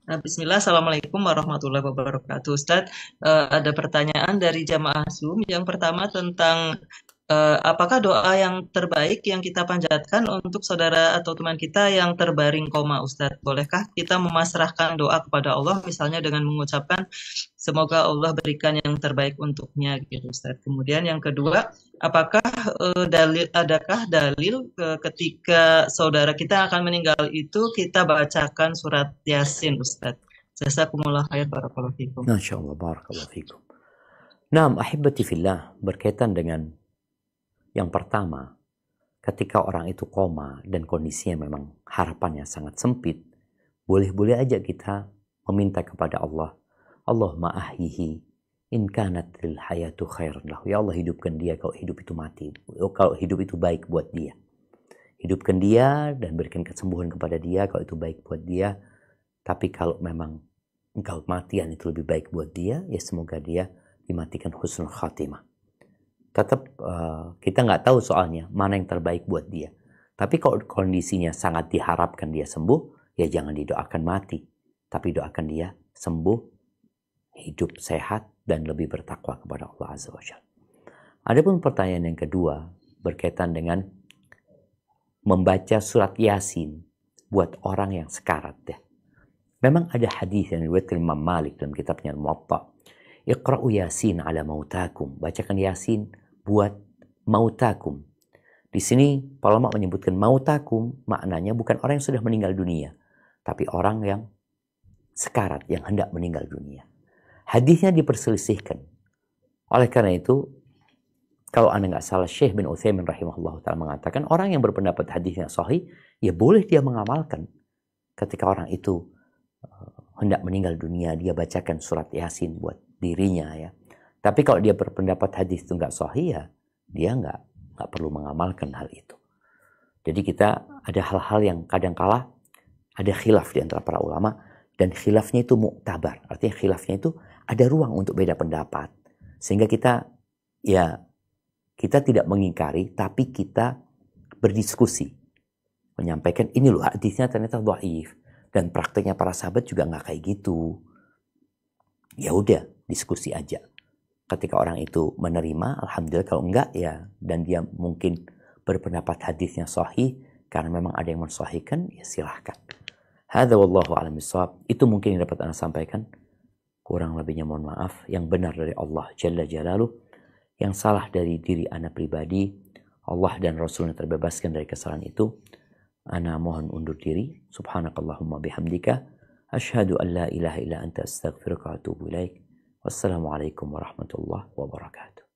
Bismillah, Assalamualaikum warahmatullahi wabarakatuh. Ustaz, ada pertanyaan dari jamaah Zoom. Yang pertama tentang apakah doa yang terbaik yang kita panjatkan untuk saudara atau teman kita yang terbaring koma, Ustadz? Bolehkah kita memasrahkan doa kepada Allah, misalnya dengan mengucapkan semoga Allah berikan yang terbaik untuknya, gitu, Ustadz? Kemudian yang kedua, apakah adakah dalil ketika saudara kita akan meninggal itu kita bacakan surat Yasin, Ustadz? Jazakumullah khair, barakallahu fikum. Masya Allah, barakallahu fikum. Naam, ahibati fillah, berkaitan dengan yang pertama, ketika orang itu koma dan kondisinya memang harapannya sangat sempit, boleh-boleh aja kita meminta kepada Allah, Allahumma ahyihi in kanat lil hayatu khairan lahu. Ya Allah, hidupkan dia kalau hidup itu mati, kalau hidup itu baik buat dia. Hidupkan dia dan berikan kesembuhan kepada dia kalau itu baik buat dia. Tapi kalau memang engkau matian itu lebih baik buat dia, ya semoga dia dimatikan husnul khatimah. Tetap kita nggak tahu soalnya mana yang terbaik buat dia. Tapi kalau kondisinya sangat diharapkan dia sembuh, ya jangan didoakan mati. Tapi doakan dia sembuh, hidup sehat, dan lebih bertakwa kepada Allah Azza wa Jalla. Adapun pertanyaan yang kedua berkaitan dengan membaca surat Yasin buat orang yang sekarat. Ya. Memang ada hadis yang diriwayatkan Imam Malik dalam kitabnya Al-Muwatta. Iqra'u Yasin ala mautakum. Bacakan Yasin buat mautakum. Di sini para ulama menyebutkan mautakum maknanya bukan orang yang sudah meninggal dunia, tapi orang yang sekarat, yang hendak meninggal dunia. Hadisnya diperselisihkan. Oleh karena itu, kalau Anda nggak salah, Syekh bin Utsaimin rahimahullah ta'ala mengatakan orang yang berpendapat hadisnya sahih, ya boleh dia mengamalkan. Ketika orang itu hendak meninggal dunia, dia bacakan surat Yasin buat dirinya, ya. Tapi kalau dia berpendapat hadis itu nggak sahih, ya dia nggak perlu mengamalkan hal itu. Jadi kita ada hal-hal yang kadang kala ada khilaf di antara para ulama. Dan khilafnya itu muktabar. Artinya khilafnya itu ada ruang untuk beda pendapat. Sehingga kita tidak mengingkari, tapi kita berdiskusi. Menyampaikan ini loh hadisnya ternyata dhaif. Dan prakteknya para sahabat juga nggak kayak gitu. Ya udah, diskusi aja. Ketika orang itu menerima, alhamdulillah. Kalau enggak ya, dan dia mungkin berpendapat hadisnya sahih, karena memang ada yang mensahihkan, ya silahkan. Hadza wallahu a'lam bishawab. Itu mungkin yang dapat Anda sampaikan. Kurang lebihnya mohon maaf. Yang benar dari Allah Jalla Jalaluh. Yang salah dari diri Anda pribadi. Allah dan Rasulnya terbebaskan dari kesalahan itu. Ana mohon undur diri. Subhanakallahumma bihamdika. Asyhadu an la ilaha illa anta astaghfiruka wa atubu ilaik. Wassalamualaikum warahmatullahi wabarakatuh.